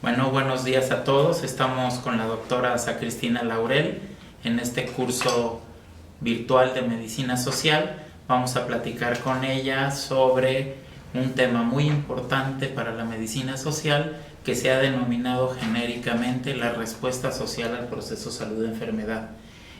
Bueno, buenos días a todos. Estamos con la doctora Cristina Laurel en este curso virtual de medicina social. Vamos a platicar con ella sobre un tema muy importante para la medicina social que se ha denominado genéricamente la respuesta social al proceso salud-enfermedad.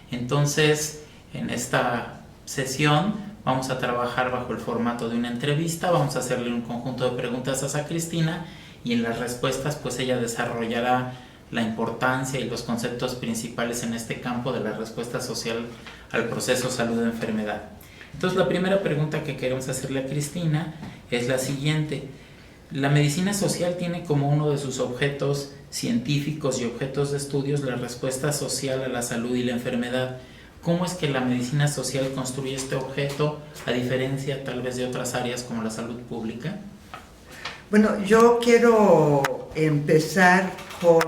Entonces, en esta sesión vamos a trabajar bajo el formato de una entrevista. Vamos a hacerle un conjunto de preguntas a Cristina y en las respuestas pues ella desarrollará la importancia y los conceptos principales en este campo de la respuesta social al proceso salud-enfermedad. Entonces la primera pregunta que queremos hacerle a Cristina es la siguiente. La medicina social tiene como uno de sus objetos científicos y objetos de estudios la respuesta social a la salud y la enfermedad. ¿Cómo es que la medicina social construye este objeto a diferencia tal vez de otras áreas como la salud pública? Bueno, yo quiero empezar con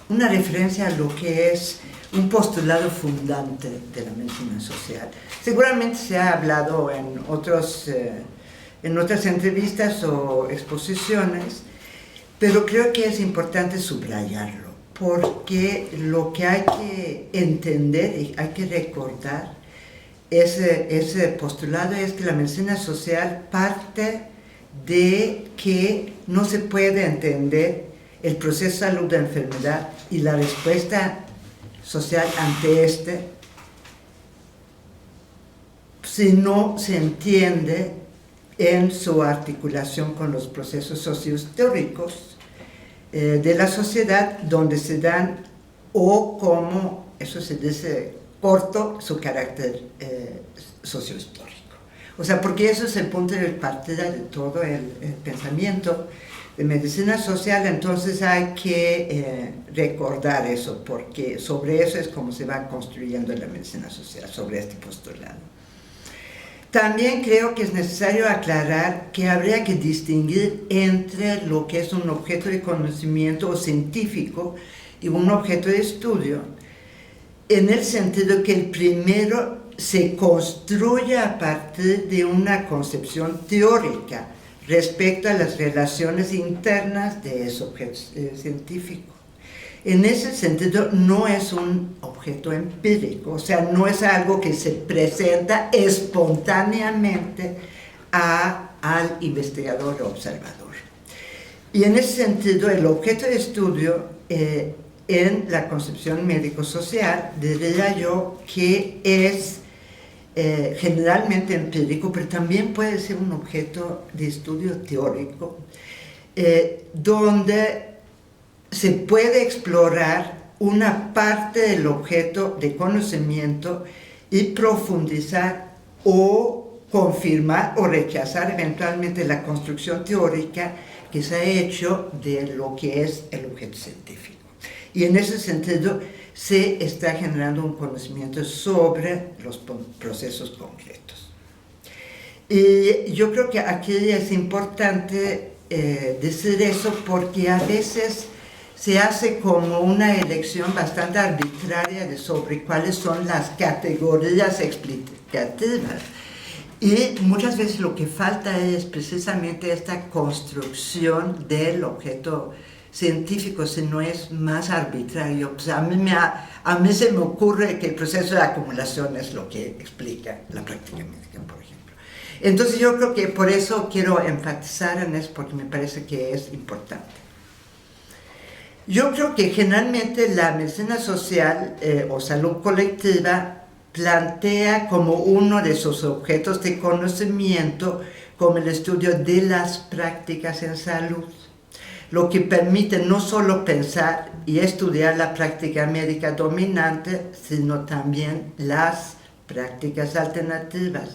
una referencia a lo que es un postulado fundante de la medicina social. Seguramente se ha hablado en otras entrevistas o exposiciones, pero creo que es importante subrayarlo, porque lo que hay que entender y hay que recordar ese postulado es que la medicina social parte de que no se puede entender el proceso de salud de enfermedad y la respuesta social ante este si no se entiende en su articulación con los procesos sociohistóricos de la sociedad donde se dan o como, eso se dice corto, su carácter sociohistórico. O sea, porque eso es el punto de partida de todo el pensamiento de medicina social. Entonces hay que recordar eso, porque sobre eso es como se va construyendo la medicina social, sobre este postulado. También creo que es necesario aclarar que habría que distinguir entre lo que es un objeto de conocimiento o científico y un objeto de estudio, en el sentido que el primero se construye a partir de una concepción teórica respecto a las relaciones internas de ese objeto científico. En ese sentido, no es un objeto empírico, o sea, no es algo que se presenta espontáneamente al investigador o observador. Y en ese sentido, el objeto de estudio en la concepción médico-social, diría yo que es generalmente empírico, pero también puede ser un objeto de estudio teórico, donde se puede explorar una parte del objeto de conocimiento y profundizar o confirmar o rechazar eventualmente la construcción teórica que se ha hecho de lo que es el objeto científico. Y en ese sentido se está generando un conocimiento sobre los procesos concretos. Y yo creo que aquí es importante decir eso porque a veces se hace como una elección bastante arbitraria de sobre cuáles son las categorías explicativas. Y muchas veces lo que falta es precisamente esta construcción del objeto científico, si no es más arbitrario. Pues a mí se me ocurre que el proceso de acumulación es lo que explica la práctica médica, por ejemplo. Entonces yo creo que por eso quiero enfatizar en eso, porque me parece que es importante. Yo creo que generalmente la medicina social o salud colectiva plantea como uno de sus objetos de conocimiento como el estudio de las prácticas en salud, lo que permite no solo pensar y estudiar la práctica médica dominante, sino también las prácticas alternativas.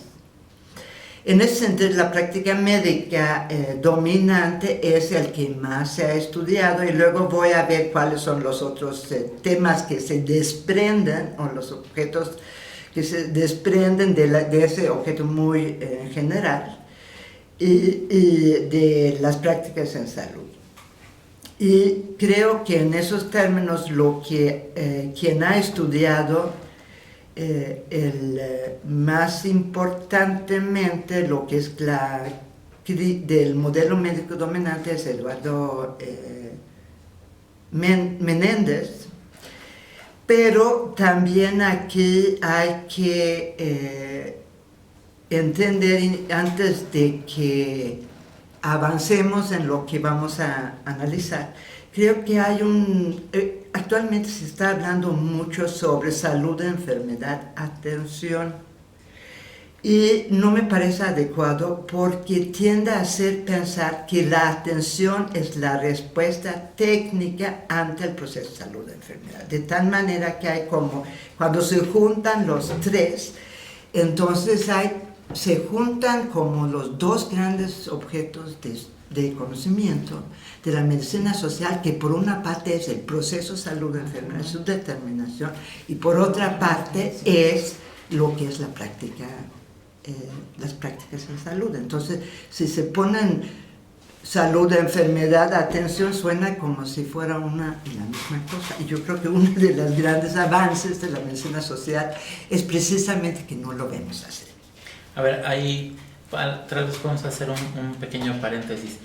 En ese sentido, la práctica médica dominante es el que más se ha estudiado y luego voy a ver cuáles son los otros temas que se desprenden o los objetos que se desprenden de ese objeto muy general y de las prácticas en salud. Y creo que en esos términos lo que quien ha estudiado más importantemente lo que es la del modelo médico dominante es Eduardo Menéndez, pero también aquí hay que entender, antes de que avancemos en lo que vamos a analizar, creo que hay actualmente se está hablando mucho sobre salud, enfermedad, atención, y no me parece adecuado porque tiende a hacer pensar que la atención es la respuesta técnica ante el proceso de salud, enfermedad, de tal manera que hay como, cuando se juntan los tres, entonces se juntan como los dos grandes objetos de conocimiento de la medicina social, que por una parte es el proceso salud, enfermedad, su determinación, y por otra parte es lo que es la práctica, las prácticas en salud. Entonces, si se ponen salud, enfermedad, atención, suena como si fuera una y la misma cosa. Y yo creo que uno de los grandes avances de la medicina social es precisamente que no lo vemos así. A ver, ahí tal vez podemos hacer un pequeño paréntesis.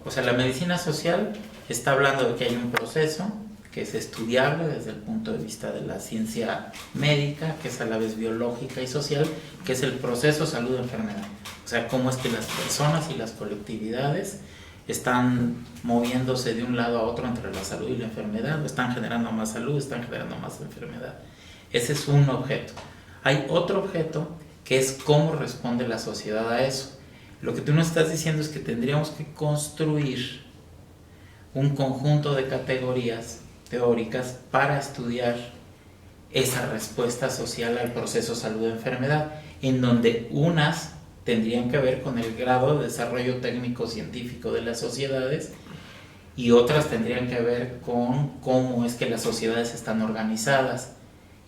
O sea, la medicina social está hablando de que hay un proceso que es estudiable desde el punto de vista de la ciencia médica, que es a la vez biológica y social, que es el proceso salud-enfermedad. O sea, cómo es que las personas y las colectividades están moviéndose de un lado a otro entre la salud y la enfermedad, o están generando más salud, están generando más enfermedad. Ese es un objeto. Hay otro objeto que es cómo responde la sociedad a eso. Lo que tú nos estás diciendo es que tendríamos que construir un conjunto de categorías teóricas para estudiar esa respuesta social al proceso salud-enfermedad, en donde unas tendrían que ver con el grado de desarrollo técnico-científico de las sociedades y otras tendrían que ver con cómo es que las sociedades están organizadas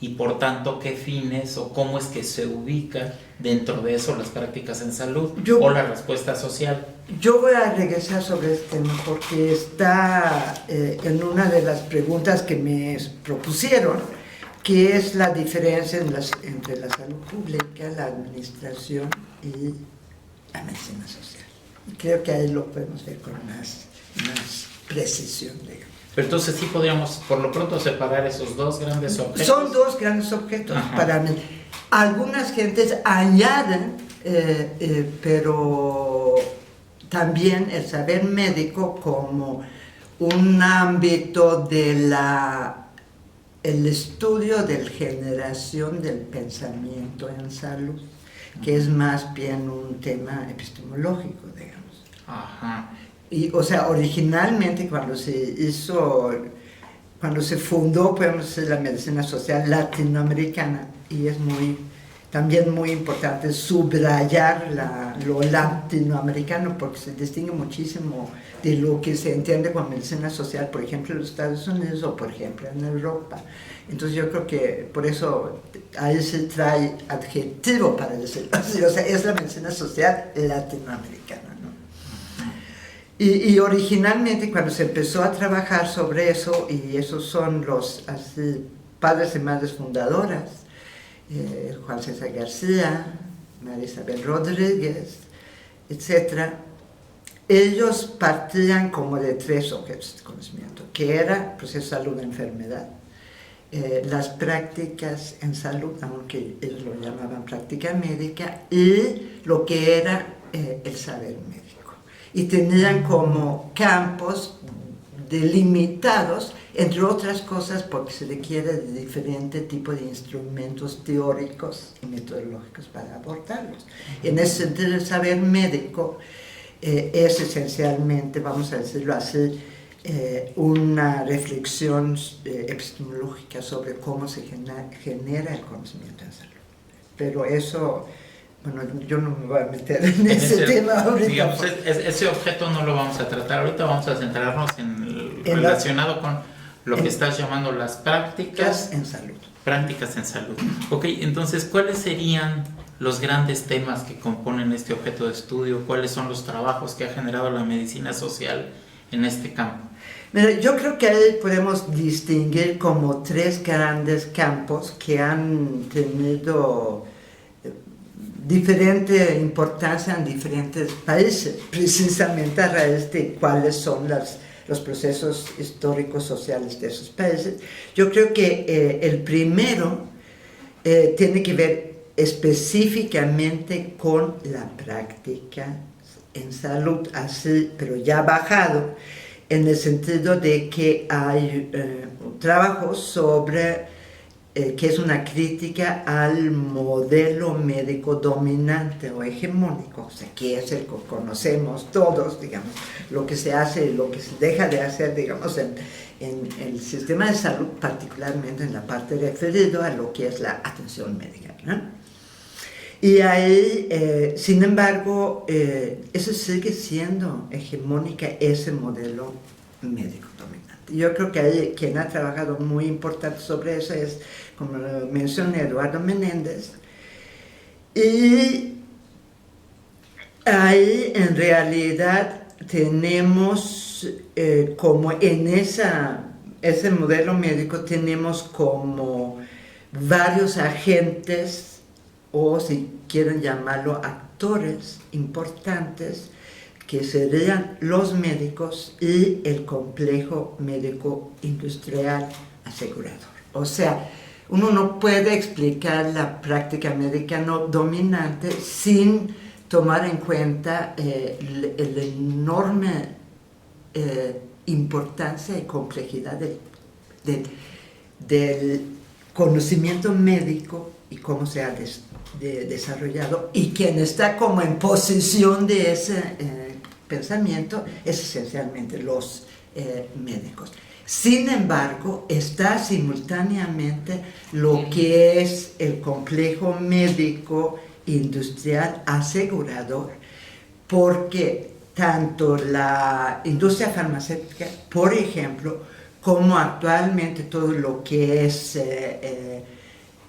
y por tanto qué fines o cómo es que se ubica dentro de eso las prácticas en salud o la respuesta social. Yo voy a regresar sobre este tema porque está en una de las preguntas que me propusieron, que es la diferencia entre la salud pública, la administración y la medicina social. Y creo que ahí lo podemos ver con más precisión, digamos. Pero entonces sí podríamos por lo pronto separar esos dos grandes objetos. Son dos grandes objetos. Ajá. Para mí. Algunas gentes añaden, pero también el saber médico como un ámbito de el estudio de la generación del pensamiento en salud, que es más bien un tema epistemológico, digamos. Ajá. Y, o sea, originalmente cuando se fundó, podemos decir, la medicina social latinoamericana, y es también muy importante subrayar lo latinoamericano, porque se distingue muchísimo de lo que se entiende como medicina social, por ejemplo, en los Estados Unidos o, por ejemplo, en Europa. Entonces yo creo que por eso ahí se trae adjetivo para decirlo así, o sea, es la medicina social latinoamericana. Y originalmente cuando se empezó a trabajar sobre eso, y esos son los padres y madres fundadoras, Juan César García, María Isabel Rodríguez, etc., ellos partían como de tres objetos de conocimiento, que era proceso de salud, enfermedad, las prácticas en salud, aunque ellos lo llamaban práctica médica, y lo que era el saber médico. Y tenían como campos delimitados, entre otras cosas porque se requiere de diferente tipo de instrumentos teóricos y metodológicos para abordarlos. En ese sentido, el saber médico es esencialmente, vamos a decirlo así, una reflexión epistemológica sobre cómo se genera el conocimiento en salud. Pero eso... Bueno, yo no me voy a meter en ese tema ahorita. Digamos, ese objeto no lo vamos a tratar ahorita, vamos a centrarnos relacionado con lo que estás llamando las prácticas en salud. Prácticas en salud. Ok, entonces, ¿cuáles serían los grandes temas que componen este objeto de estudio? ¿Cuáles son los trabajos que ha generado la medicina social en este campo? Mira, yo creo que ahí podemos distinguir como tres grandes campos que han tenido diferente importancia en diferentes países, precisamente a raíz de cuáles son los procesos históricos sociales de esos países. Yo creo que el primero tiene que ver específicamente con la práctica en salud, así, pero ya bajado, en el sentido de que hay un trabajo sobre que es una crítica al modelo médico dominante o hegemónico, o sea, que es el que conocemos todos, digamos, lo que se hace y lo que se deja de hacer, digamos, en el sistema de salud, particularmente en la parte referida a lo que es la atención médica, ¿no? Y ahí, sin embargo, eso sigue siendo hegemónica, ese modelo médico dominante. Yo creo que ahí quien ha trabajado muy importante sobre eso es, como lo mencioné, Eduardo Menéndez. Y ahí en realidad tenemos como en ese modelo médico tenemos como varios agentes, o si quieren llamarlo actores importantes, que serían los médicos y el complejo médico industrial asegurador. O sea, uno no puede explicar la práctica médica no dominante sin tomar en cuenta la enorme importancia y complejidad del conocimiento médico y cómo se ha desarrollado, y quien está como en posición de ese pensamiento es esencialmente los médicos. Sin embargo, está simultáneamente lo que es el complejo médico industrial asegurador, porque tanto la industria farmacéutica, por ejemplo, como actualmente todo lo que es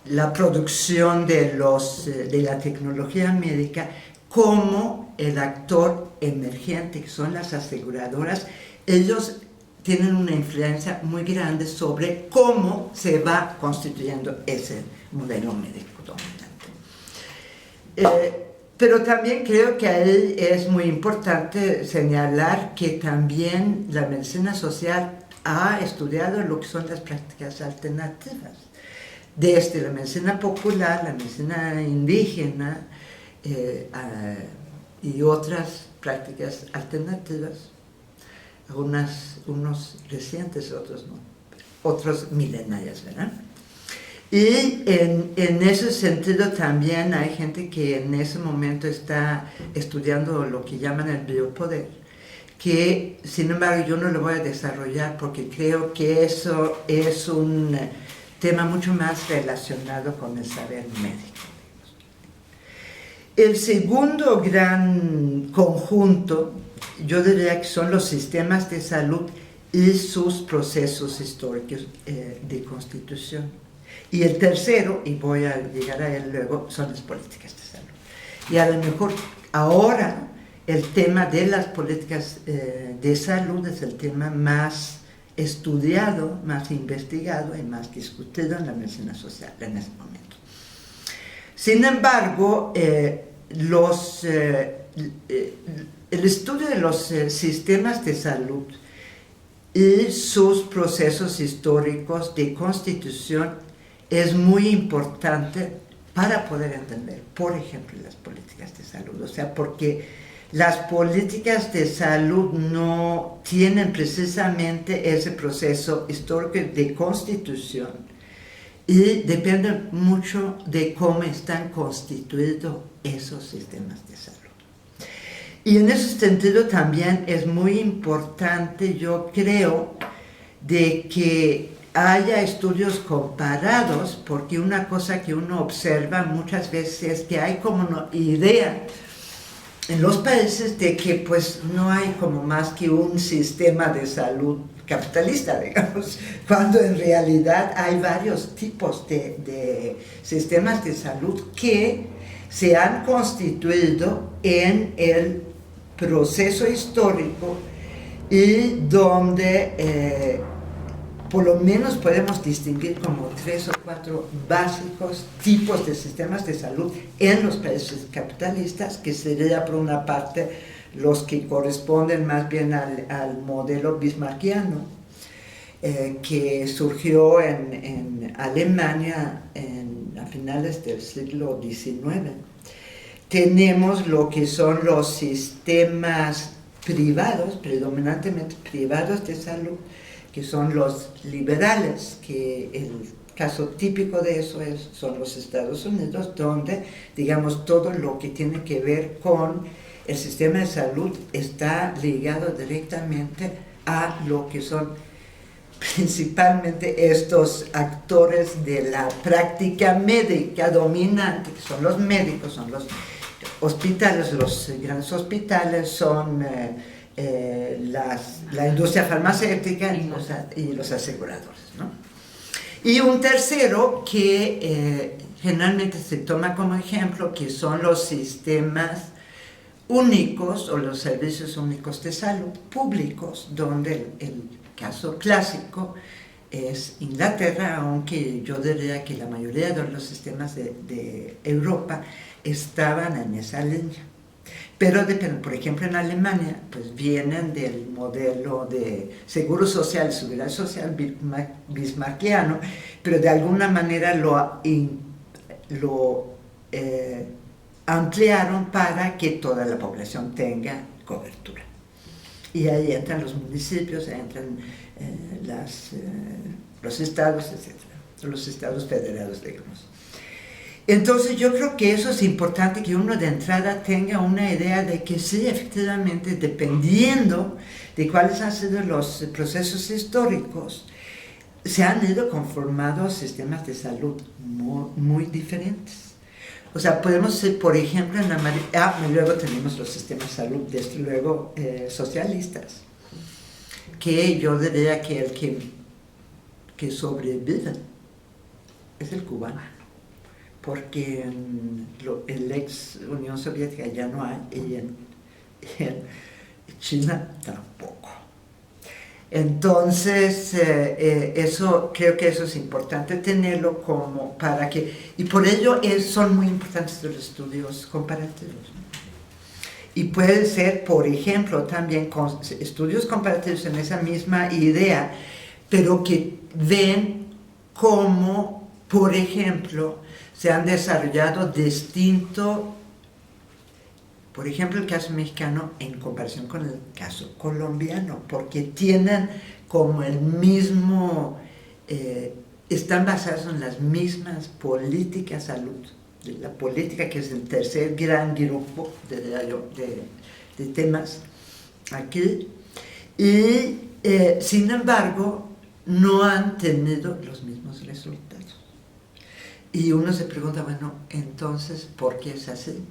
la producción de la tecnología médica, como el actor emergente, que son las aseguradoras, ellos tienen una influencia muy grande sobre cómo se va constituyendo ese modelo médico dominante. Pero también creo que ahí es muy importante señalar que también la medicina social ha estudiado lo que son las prácticas alternativas, desde la medicina popular, la medicina indígena y otras prácticas alternativas, unos recientes, otros no, otros milenarias, ¿verdad? Y en ese sentido también hay gente que en ese momento está estudiando lo que llaman el biopoder, que sin embargo yo no lo voy a desarrollar porque creo que eso es un tema mucho más relacionado con el saber médico. El segundo gran conjunto, yo diría que son los sistemas de salud y sus procesos históricos de constitución. Y el tercero, y voy a llegar a él luego, son las políticas de salud. Y a lo mejor ahora el tema de las políticas de salud es el tema más estudiado, más investigado y más discutido en la medicina social en este momento. Sin embargo, el estudio de los sistemas de salud y sus procesos históricos de constitución es muy importante para poder entender, por ejemplo, las políticas de salud. O sea, porque las políticas de salud no tienen precisamente ese proceso histórico de constitución y dependen mucho de cómo están constituidos esos sistemas de salud. Y en ese sentido también es muy importante, yo creo, de que haya estudios comparados, porque una cosa que uno observa muchas veces es que hay como una idea en los países de que pues no hay como más que un sistema de salud capitalista, digamos, cuando en realidad hay varios tipos de sistemas de salud que se han constituido en el proceso histórico y donde por lo menos podemos distinguir como 3 o 4 básicos tipos de sistemas de salud en los países capitalistas, que sería por una parte los que corresponden más bien al modelo bismarckiano, que surgió en Alemania a finales del siglo XIX. Tenemos lo que son los sistemas privados, predominantemente privados de salud, que son los liberales, que el caso típico de eso son los Estados Unidos, donde, digamos, todo lo que tiene que ver con el sistema de salud está ligado directamente a lo que son principalmente estos actores de la práctica médica dominante, que son los médicos, son los hospitales, los grandes hospitales, son la industria farmacéutica y los aseguradores, ¿no? Y un tercero que generalmente se toma como ejemplo, que son los sistemas únicos o los servicios únicos de salud públicos, donde el caso clásico es Inglaterra, aunque yo diría que la mayoría de los sistemas de Europa estaban en esa línea. Pero, por ejemplo, en Alemania, pues vienen del modelo de seguro social, seguridad social bismarckiano, pero de alguna manera lo ampliaron para que toda la población tenga cobertura. Y ahí entran los municipios, entran los estados, etc., los estados federados, digamos. Entonces yo creo que eso es importante, que uno de entrada tenga una idea de que sí, efectivamente, dependiendo de cuáles han sido los procesos históricos, se han ido conformando sistemas de salud muy diferentes. O sea, podemos ser, por ejemplo, luego tenemos los sistemas de salud, desde luego, socialistas, que yo diría que el que sobrevive es el cubano, porque en el ex Unión Soviética ya no hay, y en China tampoco. Entonces, creo que eso es importante tenerlo como para que, y por ello son muy importantes los estudios comparativos, ¿no? Y puede ser, por ejemplo, también con estudios comparativos en esa misma idea, pero que ven cómo, por ejemplo, se han desarrollado por ejemplo, el caso mexicano en comparación con el caso colombiano, porque tienen como el mismo, están basados en las mismas políticas de salud, la política que es el tercer gran grupo de temas aquí, y sin embargo no han tenido los mismos resultados. Y uno se pregunta, bueno, entonces, ¿por qué es así?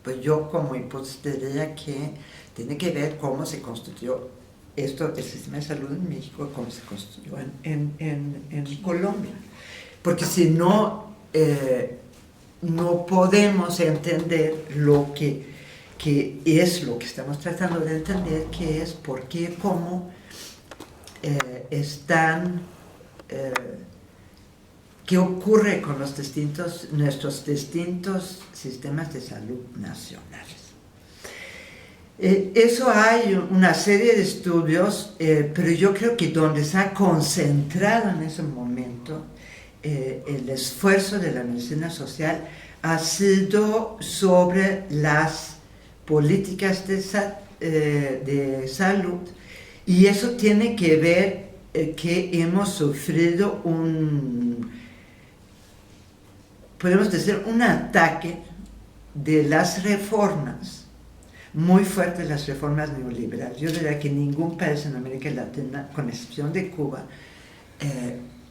Pues yo como hipótesis diría que tiene que ver cómo se constituyó el sistema de salud en México, cómo se constituyó en Colombia. Porque si no, no podemos entender lo que es lo que estamos tratando de entender, que es por qué, cómo ¿qué ocurre con nuestros distintos sistemas de salud nacionales? Eso hay una serie de estudios, pero yo creo que donde se ha concentrado en ese momento el esfuerzo de la medicina social ha sido sobre las políticas de salud, y eso tiene que ver que hemos sufrido podemos decir, un ataque de las reformas, muy fuerte, las reformas neoliberales. Yo diría que ningún país en América Latina, con excepción de Cuba,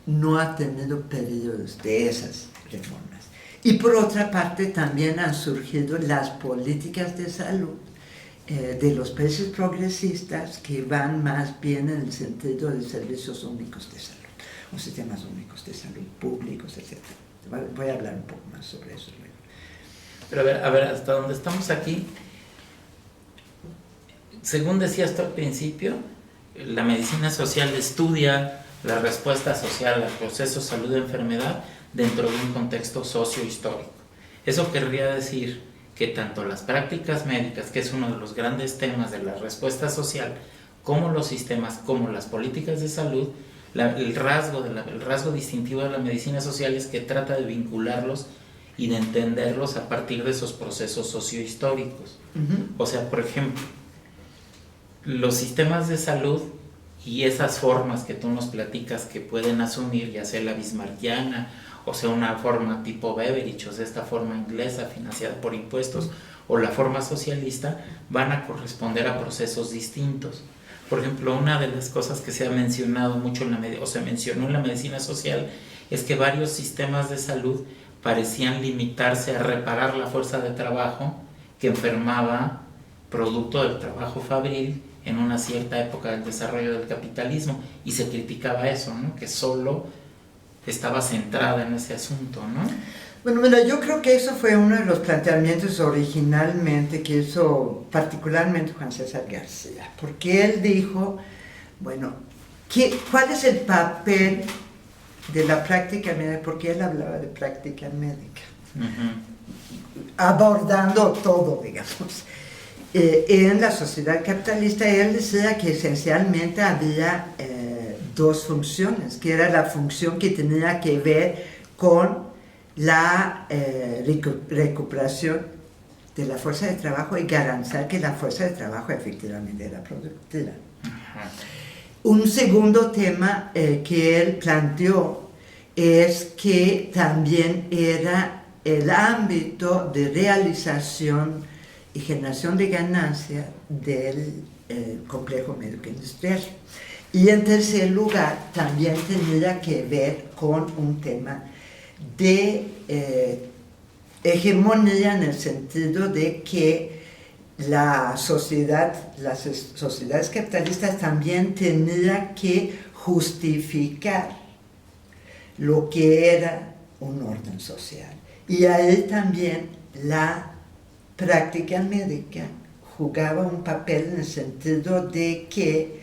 no ha tenido periodos de esas reformas. Y por otra parte también han surgido las políticas de salud de los países progresistas, que van más bien en el sentido de servicios únicos de salud, o sistemas únicos de salud públicos, etc. Voy a hablar un poco más sobre eso luego. Pero a ver, hasta donde estamos aquí, según decías tú al principio, la medicina social estudia la respuesta social al proceso salud-enfermedad dentro de un contexto sociohistórico. Eso querría decir que tanto las prácticas médicas, que es uno de los grandes temas de la respuesta social, como los sistemas, como las políticas de salud, el rasgo distintivo de la medicina social es que trata de vincularlos y de entenderlos a partir de esos procesos sociohistóricos. O sea, por ejemplo, los sistemas de salud y esas formas que tú nos platicas que pueden asumir, ya sea la bismarckiana, o sea una forma tipo Beveridge, o sea esta forma inglesa financiada por impuestos, o la forma socialista, van a corresponder a procesos distintos. Por ejemplo, una de las cosas que se ha mencionado mucho se mencionó en la medicina social es que varios sistemas de salud parecían limitarse a reparar la fuerza de trabajo que enfermaba producto del trabajo fabril en una cierta época del desarrollo del capitalismo, y se criticaba eso, ¿no? Que solo estaba centrada en ese asunto, ¿no? Bueno, mira, yo creo que eso fue uno de los planteamientos originalmente que hizo particularmente Juan César García, porque él dijo, bueno, ¿cuál es el papel de la práctica médica? Porque él hablaba de práctica médica, abordando todo, digamos. En la sociedad capitalista él decía que esencialmente había dos funciones, que era la función que tenía que ver con la recuperación de la fuerza de trabajo y garantizar que la fuerza de trabajo efectivamente era productiva. Un segundo tema que él planteó es que también era el ámbito de realización y generación de ganancia del complejo médico industrial. Y en tercer lugar, también tenía que ver con un tema de hegemonía, en el sentido de que las sociedades capitalistas también tenían que justificar lo que era un orden social. Y ahí también la práctica médica jugaba un papel en el sentido de que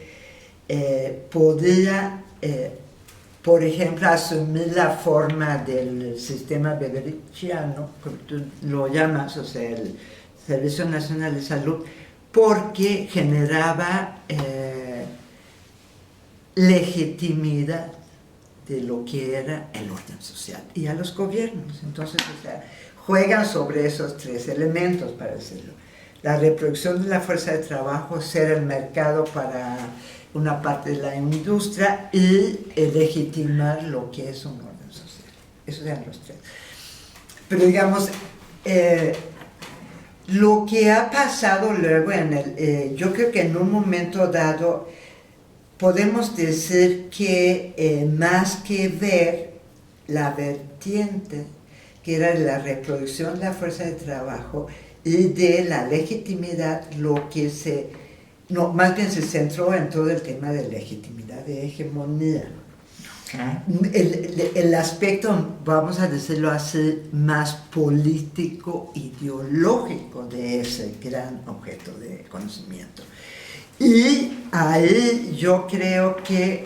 podía, por ejemplo, asumir la forma del sistema beveridgiano, como tú lo llamas, o sea, el Servicio Nacional de Salud, porque generaba legitimidad de lo que era el orden social y a los gobiernos. Entonces, o sea, juegan sobre esos tres elementos, para decirlo. La reproducción de la fuerza de trabajo, ser el mercado para una parte de la industria y legitimar lo que es un orden social. Esos eran los tres. Pero digamos, lo que ha pasado luego yo creo que en un momento dado podemos decir que más que ver la vertiente que era la reproducción de la fuerza de trabajo y de la legitimidad, más bien se centró en todo el tema de legitimidad, de hegemonía. El aspecto, vamos a decirlo así, más político, ideológico de ese gran objeto de conocimiento. Y ahí yo creo que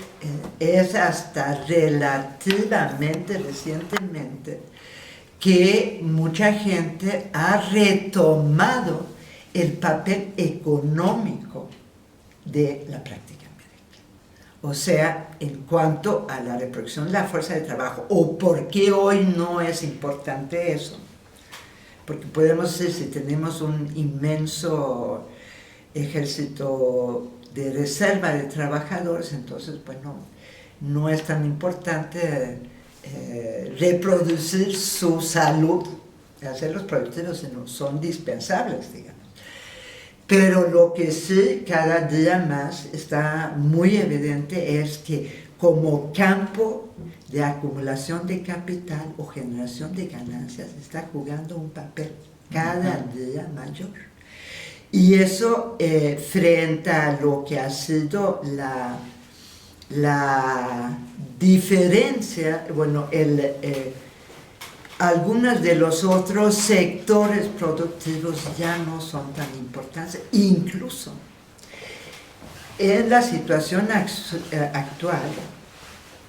es hasta relativamente recientemente que mucha gente ha retomado el papel económico de la práctica médica. O sea, en cuanto a la reproducción de la fuerza de trabajo, o por qué hoy no es importante eso. Porque podemos decir, si tenemos un inmenso ejército de reserva de trabajadores, entonces, bueno, no es tan importante reproducir su salud, hacerlos productivos, sino son dispensables, digamos. Pero lo que sí cada día más está muy evidente es que como campo de acumulación de capital o generación de ganancias está jugando un papel cada día mayor. Y eso frente a lo que ha sido la diferencia, bueno, algunos de los otros sectores productivos ya no son tan importantes, incluso en la situación actual,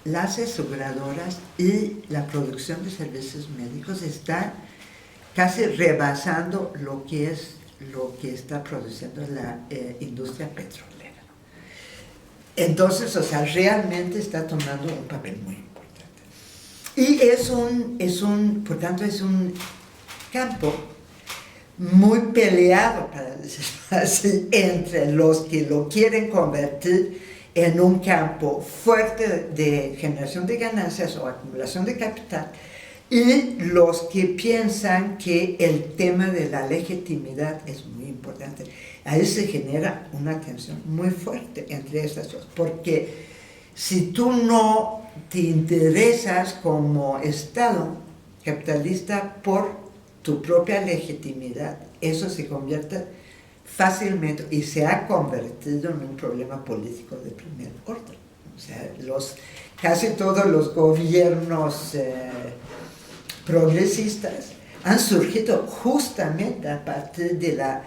las aseguradoras y la producción de servicios médicos está casi rebasando lo que está produciendo la industria petrolera. Entonces, o sea, realmente está tomando un papel muy importante. Y por tanto, es un campo muy peleado, para decirlo así, entre los que lo quieren convertir en un campo fuerte de generación de ganancias o acumulación de capital, y los que piensan que el tema de la legitimidad es muy importante. Ahí se genera una tensión muy fuerte entre estas dos, porque si tú no te interesas como Estado capitalista por tu propia legitimidad, eso se convierte fácilmente y se ha convertido en un problema político de primer orden. O sea, casi todos los gobiernos progresistas han surgido justamente a partir de la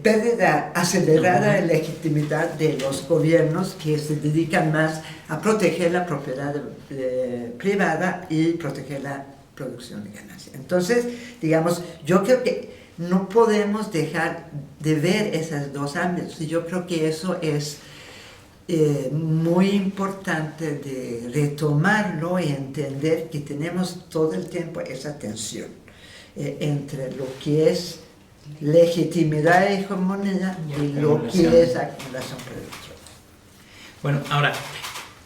pérdida acelerada de legitimidad de los gobiernos que se dedican más a proteger la propiedad privada y proteger la producción de ganancias. Entonces, digamos, yo creo que no podemos dejar de ver esos dos ámbitos, y yo creo que eso es muy importante de retomarlo y entender que tenemos todo el tiempo esa tensión entre lo que es legitimidad y hegemonía y lo que es acumulación productiva. Bueno, ahora,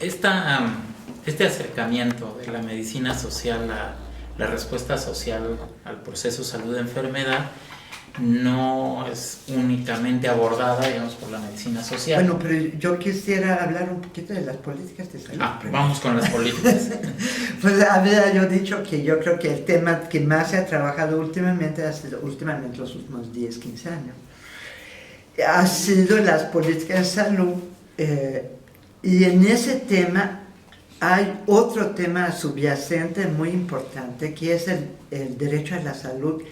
este acercamiento de la medicina social a la respuesta social al proceso salud-enfermedad no es únicamente abordada, digamos, por la medicina social. Bueno, pero yo quisiera hablar un poquito de las políticas de salud. Vamos con las políticas. Pues había yo dicho que yo creo que el tema que más se ha trabajado últimamente los últimos 10, 15 años, ha sido las políticas de salud, y en ese tema hay otro tema subyacente muy importante, que es el derecho a la salud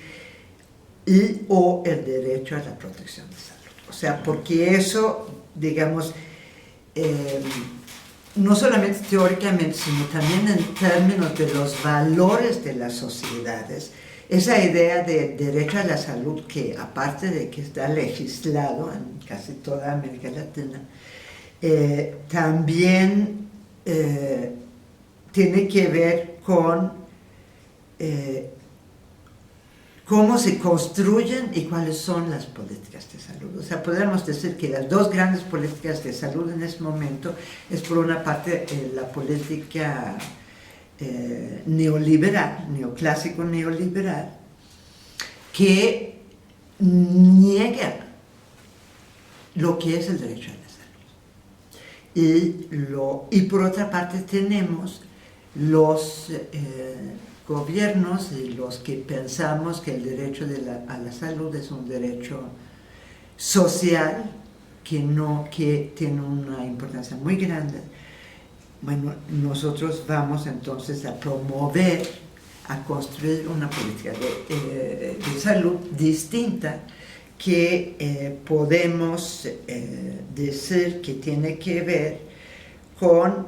o el derecho a la protección de salud. O sea, porque eso, digamos, no solamente teóricamente, sino también en términos de los valores de las sociedades, esa idea de derecho a la salud, que aparte de que está legislado en casi toda América Latina, también tiene que ver con cómo se construyen y cuáles son las políticas de salud. O sea, podríamos decir que las dos grandes políticas de salud en este momento es, por una parte, la política neoliberal, neoclásico neoliberal, que niega lo que es el derecho a la salud. Y por otra parte tenemos los gobiernos y los que pensamos que el derecho a la salud es un derecho social que tiene una importancia muy grande. Bueno, nosotros vamos entonces a promover, a construir una política de salud distinta, que podemos decir que tiene que ver con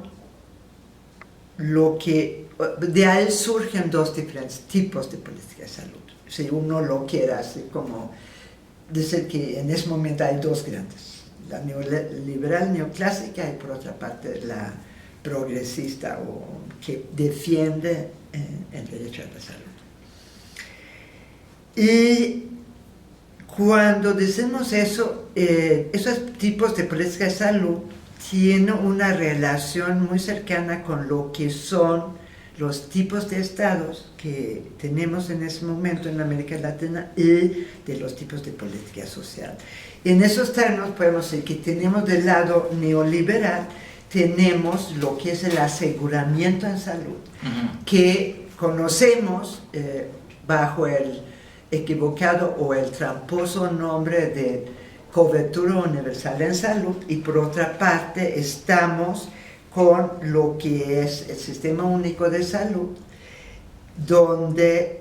lo que... De ahí surgen dos diferentes tipos de política de salud. Si uno lo quiere así como decir que en ese momento hay dos grandes, la neoliberal neoclásica y por otra parte la progresista, o que defiende el derecho a la salud. Y cuando decimos eso, esos tipos de política de salud tienen una relación muy cercana con lo que son los tipos de estados que tenemos en ese momento en América Latina y de los tipos de política social. En esos términos podemos decir que tenemos del lado neoliberal, tenemos lo que es el aseguramiento en salud, que conocemos bajo el equivocado o el tramposo nombre de cobertura universal en salud, y por otra parte estamos con lo que es el Sistema Único de Salud, donde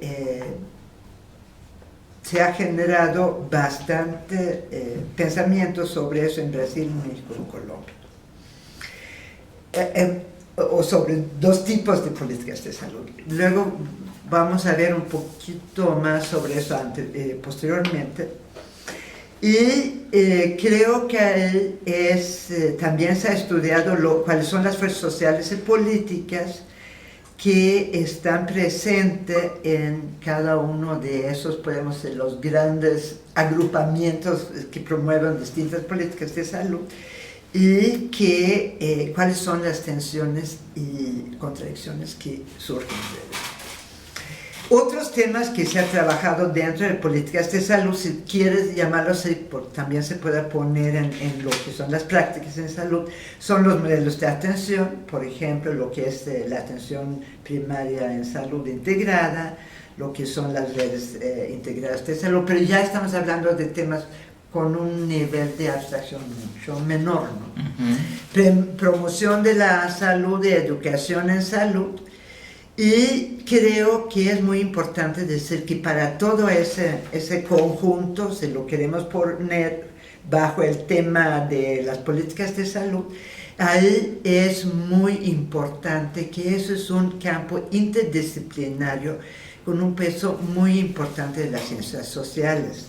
se ha generado bastante pensamiento sobre eso en Brasil, México y Colombia. o sobre dos tipos de políticas de salud. Luego vamos a ver un poquito más sobre eso posteriormente. Y creo que también se ha estudiado cuáles son las fuerzas sociales y políticas que están presentes en cada uno de esos, podemos decir, los grandes agrupamientos que promueven distintas políticas de salud, y cuáles son las tensiones y contradicciones que surgen de ellos. Otros temas que se han trabajado dentro de políticas de salud, si quieres llamarlo así, también se puede poner en lo que son las prácticas en salud, son los modelos de atención, por ejemplo, lo que es la atención primaria en salud integrada, lo que son las redes integradas de salud, pero ya estamos hablando de temas con un nivel de abstracción mucho menor, ¿no? Promoción de la salud y educación en salud. Y creo que es muy importante decir que para todo ese conjunto, si lo queremos poner bajo el tema de las políticas de salud, ahí es muy importante que eso es un campo interdisciplinario con un peso muy importante de las ciencias sociales,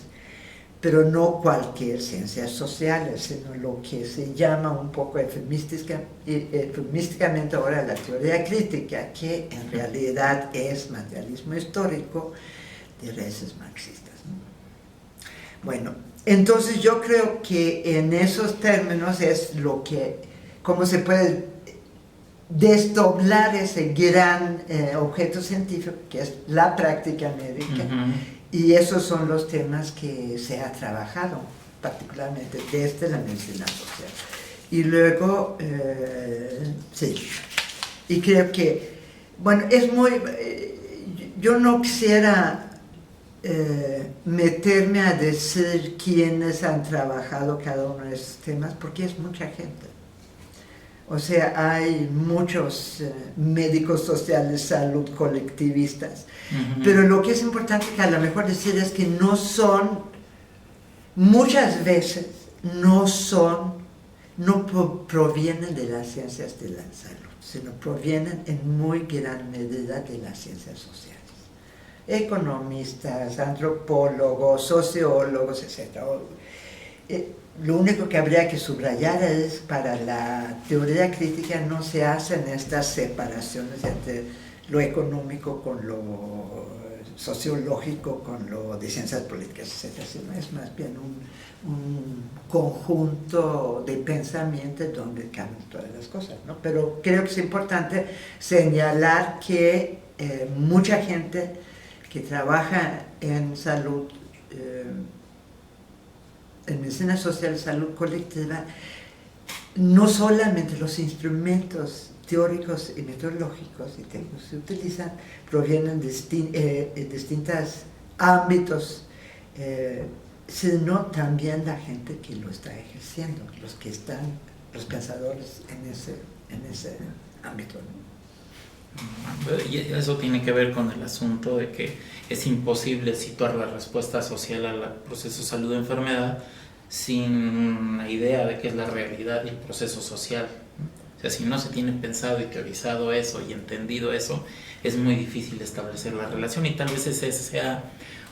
pero no cualquier ciencias sociales, sino lo que se llama un poco eufemísticamente ahora la teoría crítica, que en realidad es materialismo histórico de raíces marxistas, ¿no? Bueno, entonces yo creo que en esos términos es cómo se puede desdoblar ese gran objeto científico que es la práctica médica. Y esos son los temas que se ha trabajado, particularmente desde la medicina social. Y luego, sí, y creo que, bueno, yo no quisiera meterme a decir quiénes han trabajado cada uno de esos temas, porque es mucha gente. O sea, hay muchos médicos sociales, salud colectivistas, pero lo que es importante que a lo mejor decir es que muchas veces no provienen de las ciencias de la salud, sino provienen en muy gran medida de las ciencias sociales. Economistas, antropólogos, sociólogos, etc. Lo único que habría que subrayar es para la teoría crítica no se hacen estas separaciones entre lo económico con lo sociológico, con lo de ciencias políticas, etc., sino es más bien un conjunto de pensamientos donde caben todas las cosas, ¿no? Pero creo que es importante señalar que mucha gente que trabaja en salud, en medicina social, salud colectiva, no solamente los instrumentos teóricos y metodológicos y técnicos que se utilizan provienen de distintos ámbitos, sino también la gente que lo está ejerciendo, los pensadores en ese ámbito, ¿no? Y eso tiene que ver con el asunto de que es imposible situar la respuesta social al proceso salud-enfermedad sin una idea de qué es la realidad y el proceso social. O sea, si no se tiene pensado y teorizado eso y entendido eso, es muy difícil establecer la relación, y tal vez ese sea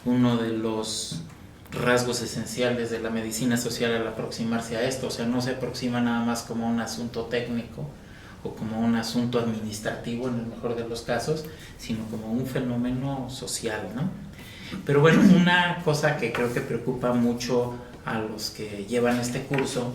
uno de los rasgos esenciales de la medicina social al aproximarse a esto. O sea, no se aproxima nada más como un asunto técnico o como un asunto administrativo en el mejor de los casos, sino como un fenómeno social, ¿no? Pero bueno, una cosa que creo que preocupa mucho a los que llevan este curso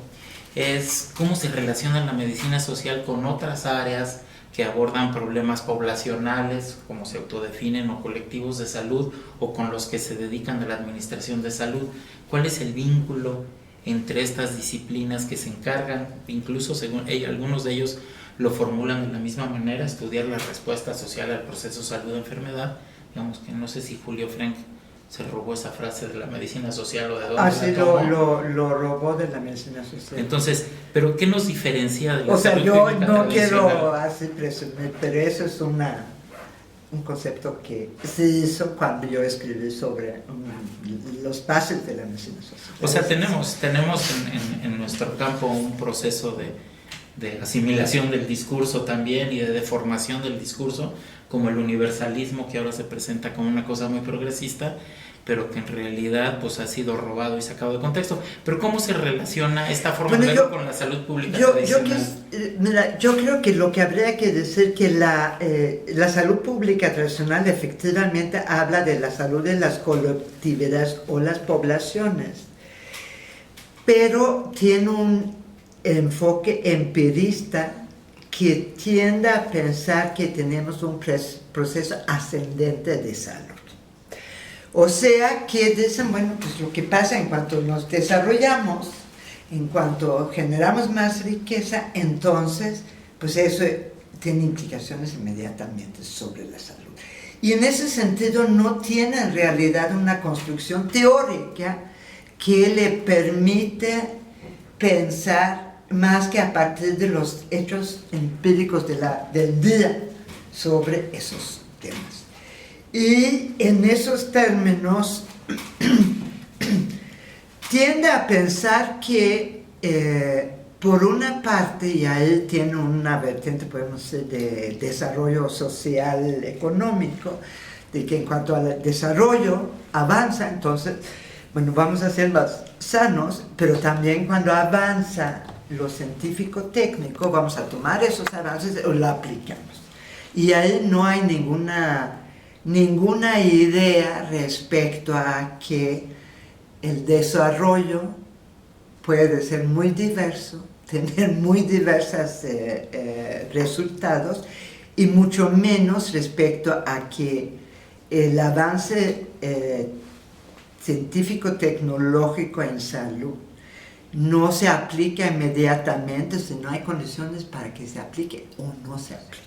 es cómo se relaciona la medicina social con otras áreas que abordan problemas poblacionales, como se autodefinen, o colectivos de salud, o con los que se dedican a la administración de salud. ¿Cuál es el vínculo entre estas disciplinas que se encargan, incluso según algunos de ellos lo formulan de la misma manera, estudiar la respuesta social al proceso salud-enfermedad? Digamos que no sé si Julio Frenk se robó esa frase de la medicina social o de dónde sí, lo robó de la medicina social. Entonces, ¿pero qué nos diferencia de la salud clínica tradicional? O sea, yo no quiero así presumir, pero eso es un concepto que se hizo cuando yo escribí sobre los bases de la medicina social. O sea, tenemos en nuestro campo un proceso de asimilación del discurso también y de deformación del discurso, como el universalismo, que ahora se presenta como una cosa muy progresista, pero que en realidad pues ha sido robado y sacado de contexto. Pero ¿cómo se relaciona esta forma de verlo con la salud pública tradicional? Yo creo que lo que habría que decir que la salud pública tradicional efectivamente habla de la salud de las colectividades o las poblaciones, pero tiene un enfoque empirista que tiende a pensar que tenemos un proceso ascendente de salud. O sea, que dicen, bueno, pues lo que pasa en cuanto nos desarrollamos, en cuanto generamos más riqueza, entonces, pues eso tiene implicaciones inmediatamente sobre la salud. Y en ese sentido no tiene en realidad una construcción teórica que le permite pensar más que a partir de los hechos empíricos del día sobre esos temas. Y en esos términos tiende a pensar que por una parte, y ahí tiene una vertiente, podemos decir, de desarrollo social económico, de que en cuanto al desarrollo avanza, entonces, bueno, vamos a ser más sanos, pero también cuando avanza lo científico-técnico, vamos a tomar esos avances y lo aplicamos. Y ahí no hay ninguna idea respecto a que el desarrollo puede ser muy diverso, tener muy diversos resultados, y mucho menos respecto a que el avance científico-tecnológico en salud no se aplica inmediatamente si no hay condiciones para que se aplique o no se aplique.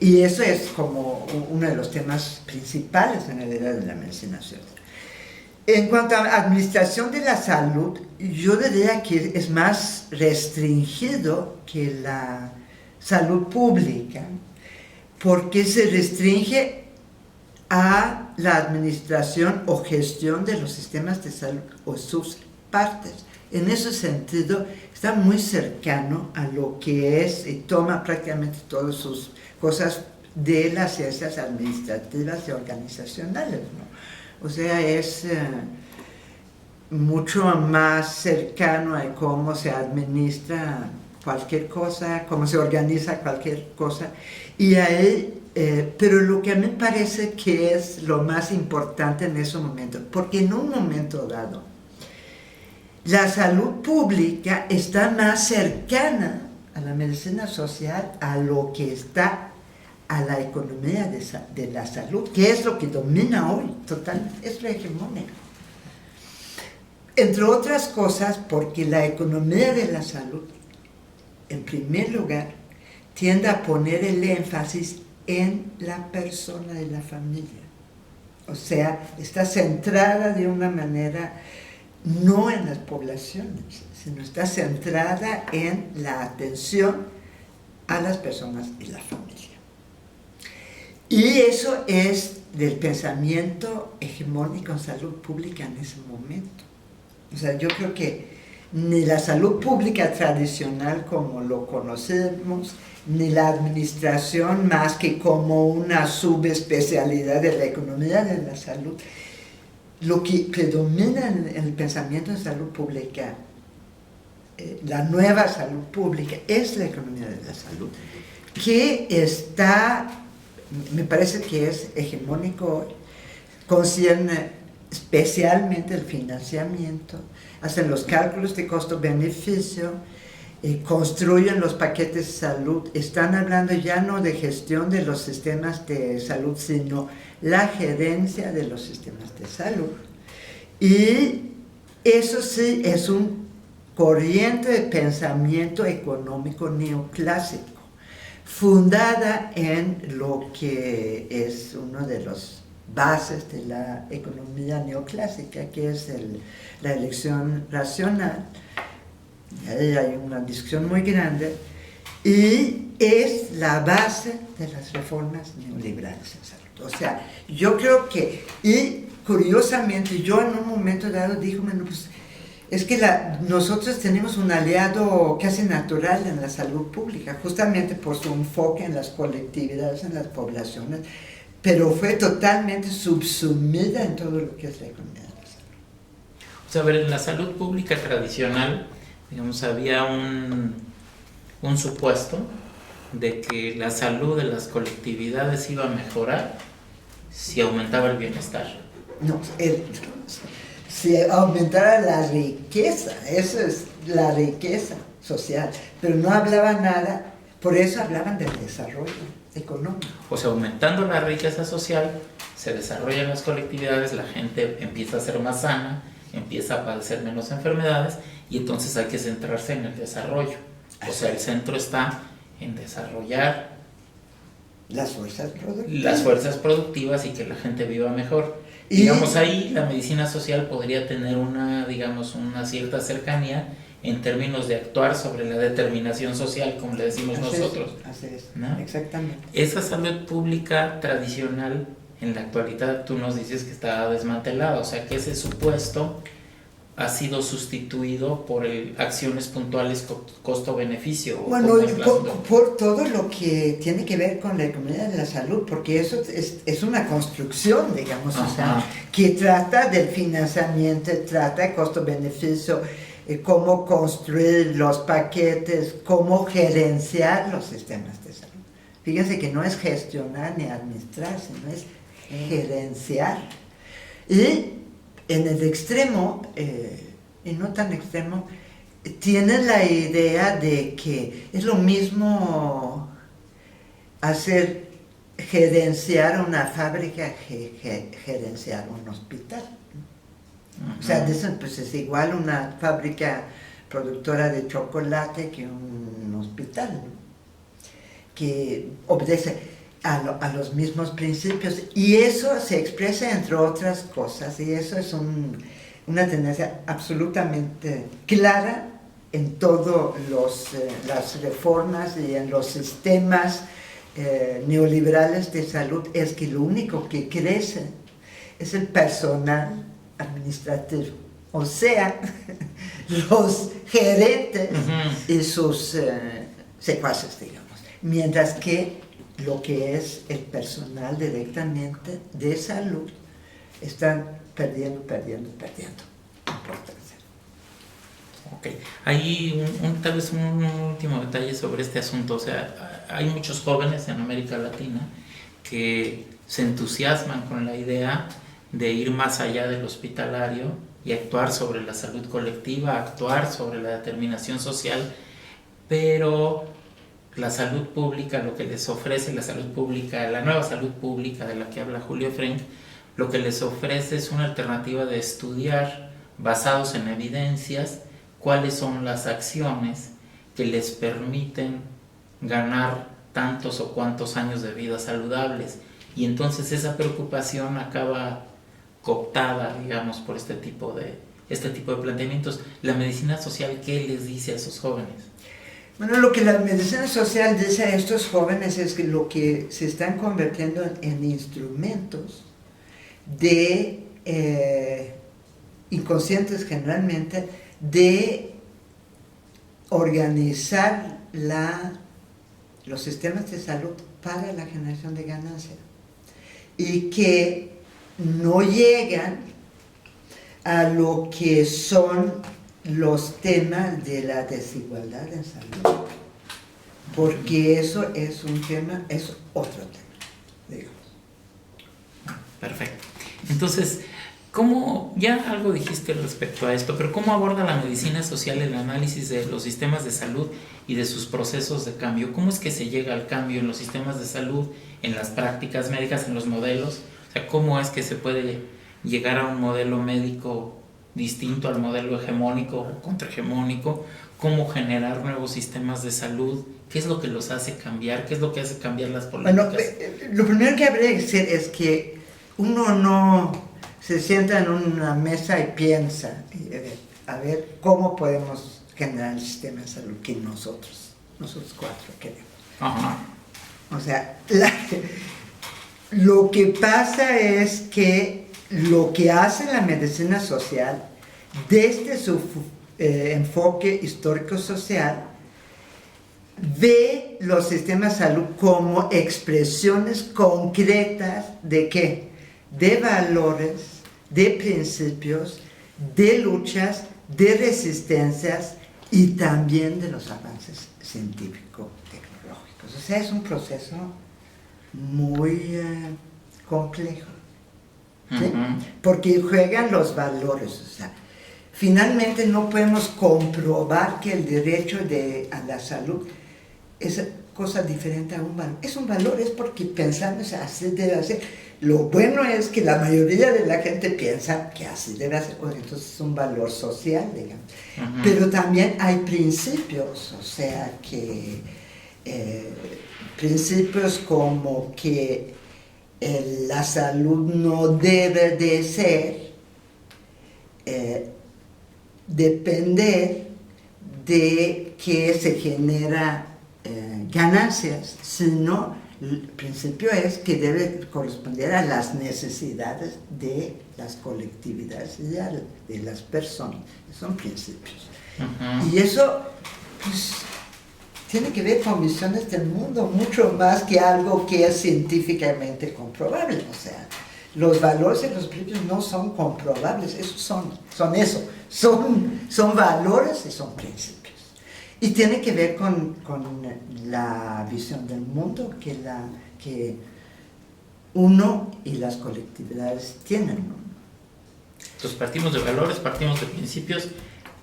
Y eso es como uno de los temas principales en realidad de la medicina social. En cuanto a administración de la salud, yo diría que es más restringido que la salud pública, porque se restringe a la administración o gestión de los sistemas de salud o sus partes. En ese sentido, está muy cercano a lo que es y toma prácticamente todas sus cosas de las ciencias administrativas y organizacionales, ¿no? O sea, es mucho más cercano a cómo se administra cualquier cosa, cómo se organiza cualquier cosa. Y ahí, pero lo que a mí me parece que es lo más importante en ese momento, porque en un momento dado, la salud pública está más cercana a la medicina social, a lo que está a la economía de la salud, que es lo que domina hoy totalmente, es lo hegemónico. Entre otras cosas, porque la economía de la salud, en primer lugar, tiende a poner el énfasis en la persona de la familia. O sea, está centrada de una manera no en las poblaciones, sino está centrada en la atención a las personas y la familia. Y eso es del pensamiento hegemónico en salud pública en ese momento. O sea, yo creo que ni la salud pública tradicional como lo conocemos, ni la administración más que como una subespecialidad de la economía de la salud, lo que predomina en el pensamiento de salud pública, la nueva salud pública, es la economía de la salud, que está, me parece que es hegemónico, concierne especialmente el financiamiento, hacen los cálculos de costo-beneficio, construyen los paquetes de salud, están hablando ya no de gestión de los sistemas de salud, sino la gerencia de los sistemas de salud. Y eso sí es un corriente de pensamiento económico neoclásico, fundada en lo que es uno de los bases de la economía neoclásica, que es la elección racional. Ahí hay una discusión muy grande, y es la base de las reformas neoliberales en salud. O sea, yo creo que, y curiosamente, yo en un momento dado dije, bueno, pues Es que nosotros tenemos un aliado casi natural en la salud pública, justamente por su enfoque en las colectividades, en las poblaciones, pero fue totalmente subsumida en todo lo que es la economía de la salud. O sea, a ver, en la salud pública tradicional, digamos, había un supuesto de que la salud de las colectividades iba a mejorar si aumentaba el bienestar. No, si aumentara la riqueza, eso es la riqueza social, pero no hablaba nada, por eso hablaban del desarrollo económico. O sea, aumentando la riqueza social, se desarrollan las colectividades, la gente empieza a ser más sana, empieza a padecer menos enfermedades y entonces hay que centrarse en el desarrollo. O sea, el centro está en desarrollar las fuerzas productivas y que la gente viva mejor. Y digamos, ahí la medicina social podría tener una cierta cercanía en términos de actuar sobre la determinación social, como le decimos nosotros. Así es, ¿no? Exactamente. Esa salud pública tradicional, en la actualidad tú nos dices que está desmantelada, o sea que ese supuesto ha sido sustituido por acciones puntuales costo-beneficio. Bueno, por todo lo que tiene que ver con la economía de la salud, porque eso es una construcción, digamos, o sea, que trata del financiamiento, trata de costo-beneficio, cómo construir los paquetes, cómo gerenciar los sistemas de salud. Fíjense que no es gestionar ni administrar, sino es gerenciar. Y en el extremo, y no tan extremo, tienen la idea de que es lo mismo gerenciar una fábrica que gerenciar un hospital. Uh-huh. O sea, dicen, pues es igual una fábrica productora de chocolate que un hospital, ¿no? Que obedece a los mismos principios, y eso se expresa entre otras cosas, y eso es una tendencia absolutamente clara en todas las reformas y en los sistemas neoliberales de salud, es que lo único que crece es el personal administrativo, o sea, los gerentes y sus secuaces, digamos, mientras que lo que es el personal directamente de salud están perdiendo importancia. Ok, hay tal vez un último detalle sobre este asunto. O sea, hay muchos jóvenes en América Latina que se entusiasman con la idea de ir más allá del hospitalario y actuar sobre la salud colectiva, actuar sobre la determinación social, pero la salud pública, lo que les ofrece la salud pública, la nueva salud pública de la que habla Julio Frenk, lo que les ofrece es una alternativa de estudiar, basados en evidencias, cuáles son las acciones que les permiten ganar tantos o cuantos años de vida saludables. Y entonces esa preocupación acaba cooptada, digamos, por este tipo de planteamientos. La medicina social, ¿qué les dice a esos jóvenes? Bueno, lo que la medicina social dice a estos jóvenes es que lo que se están convirtiendo en instrumentos de inconscientes generalmente de organizar los sistemas de salud para la generación de ganancia, y que no llegan a lo que son los temas de la desigualdad en salud, porque eso es otro tema, digamos. Perfecto. Entonces, ¿cómo, ya algo dijiste respecto a esto, pero cómo aborda la medicina social el análisis de los sistemas de salud y de sus procesos de cambio? ¿Cómo es que se llega al cambio en los sistemas de salud, en las prácticas médicas, en los modelos? O sea, ¿cómo es que se puede llegar a un modelo médico distinto al modelo hegemónico o contrahegemónico? ¿Cómo generar nuevos sistemas de salud? ¿Qué es lo que los hace cambiar? ¿Qué es lo que hace cambiar las políticas? Bueno, lo primero que habría que decir es que uno no se sienta en una mesa y piensa, a ver cómo podemos generar el sistema de salud que nosotros cuatro queremos. Ajá. O sea, lo que pasa es que lo que hace la medicina social desde su enfoque histórico-social, ve los sistemas de salud como expresiones concretas ¿de qué? De valores, de principios, de luchas, de resistencias y también de los avances científico-tecnológicos. O sea, es un proceso muy complejo, ¿sí? Porque juegan los valores. O sea, finalmente no podemos comprobar que el derecho a la salud es cosa diferente a un valor. Es un valor, es porque pensamos así debe ser. Lo bueno es que la mayoría de la gente piensa que así debe ser, entonces es un valor social, digamos. Pero también hay principios, o sea que principios como que la salud no debe de ser depender de que se genera ganancias, sino el principio es que debe corresponder a las necesidades de las colectividades y de las personas. Son principios. Y eso, pues, tiene que ver con visiones del mundo, mucho más que algo que es científicamente comprobable. O sea, los valores y los principios no son comprobables, esos son valores y son principios. Y tiene que ver con la visión del mundo que uno y las colectividades tienen, ¿no? Entonces partimos de valores, partimos de principios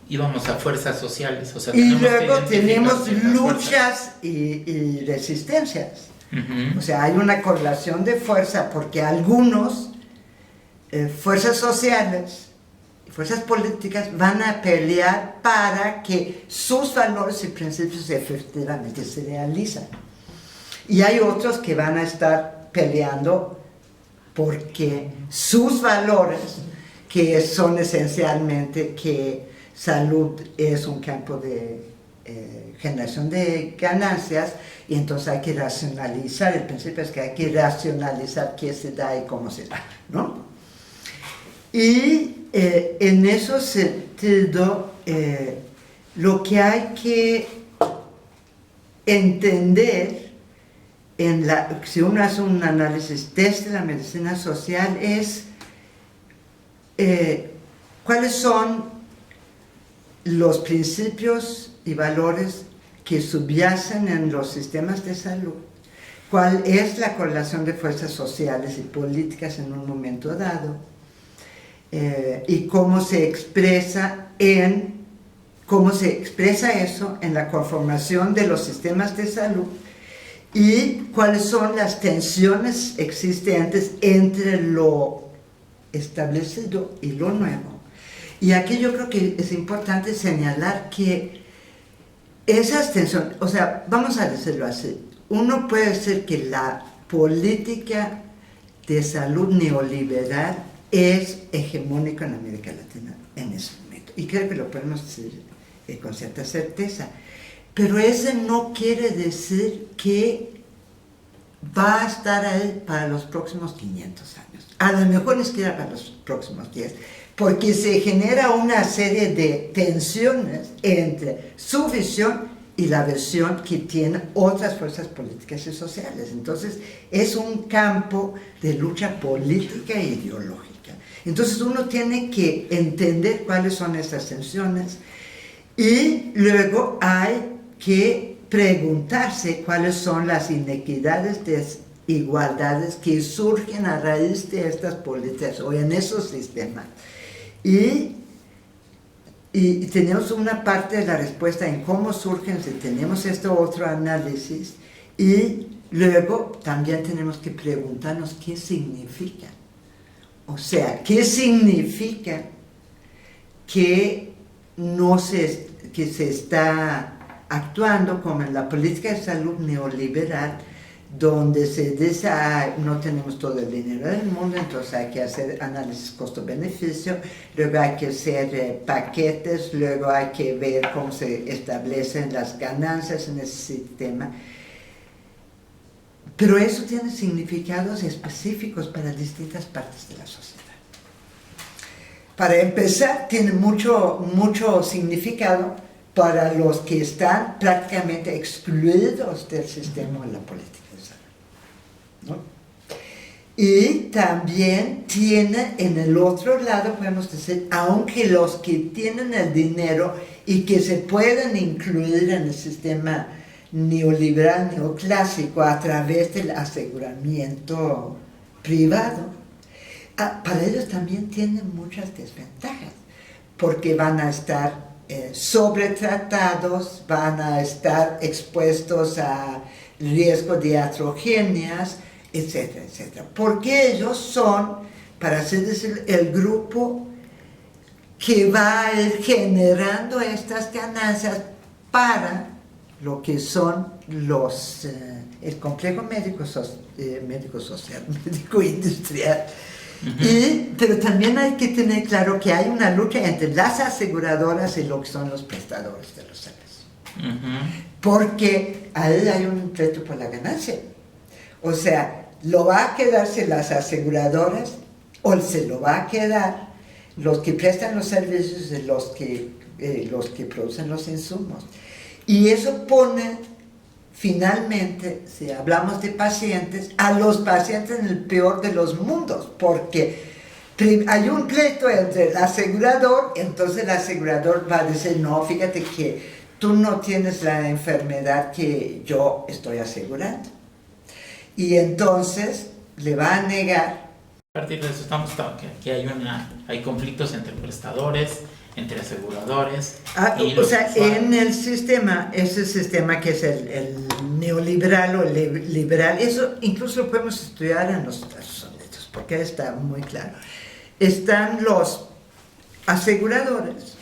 y vamos a fuerzas sociales. O sea, y luego tenemos luchas y resistencias. O sea, hay una correlación de fuerza porque algunos fuerzas sociales, fuerzas políticas van a pelear para que sus valores y principios efectivamente se realicen. Y hay otros que van a estar peleando porque sus valores, que son esencialmente que salud es un campo de generación de ganancias, y entonces hay que racionalizar, el principio es que hay que racionalizar qué se da y cómo se da, ¿no? Y en ese sentido, lo que hay que entender, si uno hace un análisis desde la medicina social, es cuáles son los principios y valores que subyacen en los sistemas de salud, cuál es la correlación de fuerzas sociales y políticas en un momento dado, y cómo se expresa eso en la conformación de los sistemas de salud, y cuáles son las tensiones existentes entre lo establecido y lo nuevo. Y aquí yo creo que es importante señalar que esas tensiones, o sea, vamos a decirlo así, uno puede decir que la política de salud neoliberal es hegemónica en América Latina en ese momento. Y creo que lo podemos decir con cierta certeza. Pero ese no quiere decir que va a estar ahí para los próximos 500 años. A lo mejor ni siquiera para los próximos 10. Porque se genera una serie de tensiones entre su visión y la visión que tienen otras fuerzas políticas y sociales. Entonces, es un campo de lucha política e ideológica. Entonces, uno tiene que entender cuáles son esas tensiones y luego hay que preguntarse cuáles son las inequidades, desigualdades que surgen a raíz de estas políticas o en esos sistemas. Y tenemos una parte de la respuesta en cómo surgen, si tenemos este otro análisis, y luego también tenemos que preguntarnos qué significa. O sea, ¿qué significa que se está actuando como en la política de salud neoliberal, donde se dice, no tenemos todo el dinero del mundo, entonces hay que hacer análisis costo-beneficio, luego hay que hacer paquetes, luego hay que ver cómo se establecen las ganancias en ese sistema. Pero eso tiene significados específicos para distintas partes de la sociedad. para empezar, tiene mucho significado para los que están prácticamente excluidos del sistema de la política de salud, ¿no? Y también tiene en el otro lado, podemos decir, aunque los que tienen el dinero y que se pueden incluir en el sistema neoliberal, neoclásico, a través del aseguramiento privado, para ellos también tienen muchas desventajas, porque van a estar sobretratados, van a estar expuestos a riesgo de iatrogenias, etcétera, etcétera. Porque ellos son, para así decir, el grupo que va a ir generando estas ganancias para lo que son el complejo médico social, médico industrial. Pero también hay que tener claro que hay una lucha entre las aseguradoras y lo que son los prestadores de los servicios. Porque ahí hay un reto por la ganancia. O sea, ¿lo va a quedarse las aseguradoras o se lo va a quedar los que prestan los servicios de los que producen los insumos? Y eso pone, finalmente, si hablamos de pacientes, a los pacientes en el peor de los mundos, porque hay un pleito entre el asegurador, entonces el asegurador va a decir, no, fíjate que tú no tienes la enfermedad que yo estoy asegurando. Y entonces le va a negar. A partir de eso estamos que hay conflictos entre prestadores, entre aseguradores. O sea, en el sistema, ese sistema que es el neoliberal o liberal, eso incluso lo podemos estudiar en los Estados Unidos, porque ahí está muy claro. Están los aseguradores,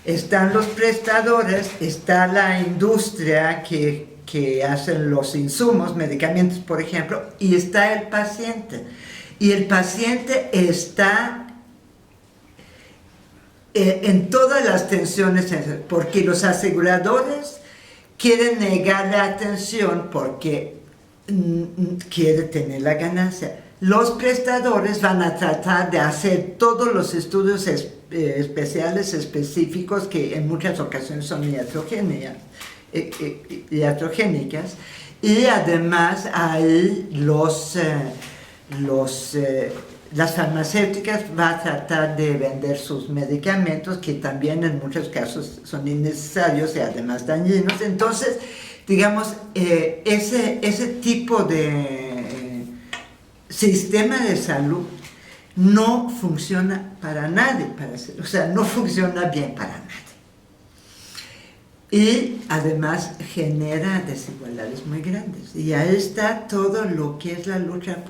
están los prestadores, está la industria que hacen los insumos, medicamentos, por ejemplo, y está el paciente. Y el paciente está en todas las tensiones, porque los aseguradores quieren negar la atención porque quieren tener la ganancia. Los prestadores van a tratar de hacer todos los estudios especiales, específicos, que en muchas ocasiones son iatrogénicas, y además hay las farmacéuticas van a tratar de vender sus medicamentos, que también en muchos casos son innecesarios y además dañinos. Entonces, digamos, ese tipo de sistema de salud no funciona para nadie, o sea, no funciona bien para nadie. Y además genera desigualdades muy grandes. Y ahí está todo lo que es la lucha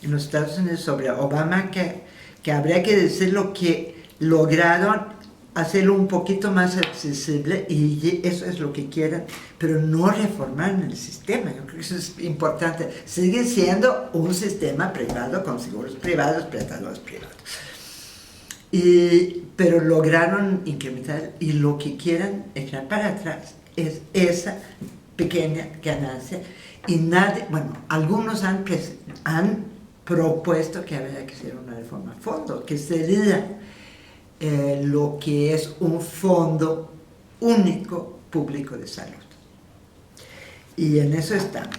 en los Estados Unidos sobre Obamacare, que habría que decir lo que lograron hacerlo un poquito más accesible, y eso es lo que quieren, pero no reformar el sistema. Yo creo que eso es importante. Sigue siendo un sistema privado con seguros privados, prestadores privados. Pero lograron incrementar, y lo que quieren echar para atrás es esa pequeña ganancia. Y algunos han propuesto que habría que hacer una reforma a fondo, que sería lo que es un fondo único público de salud. Y en eso estamos.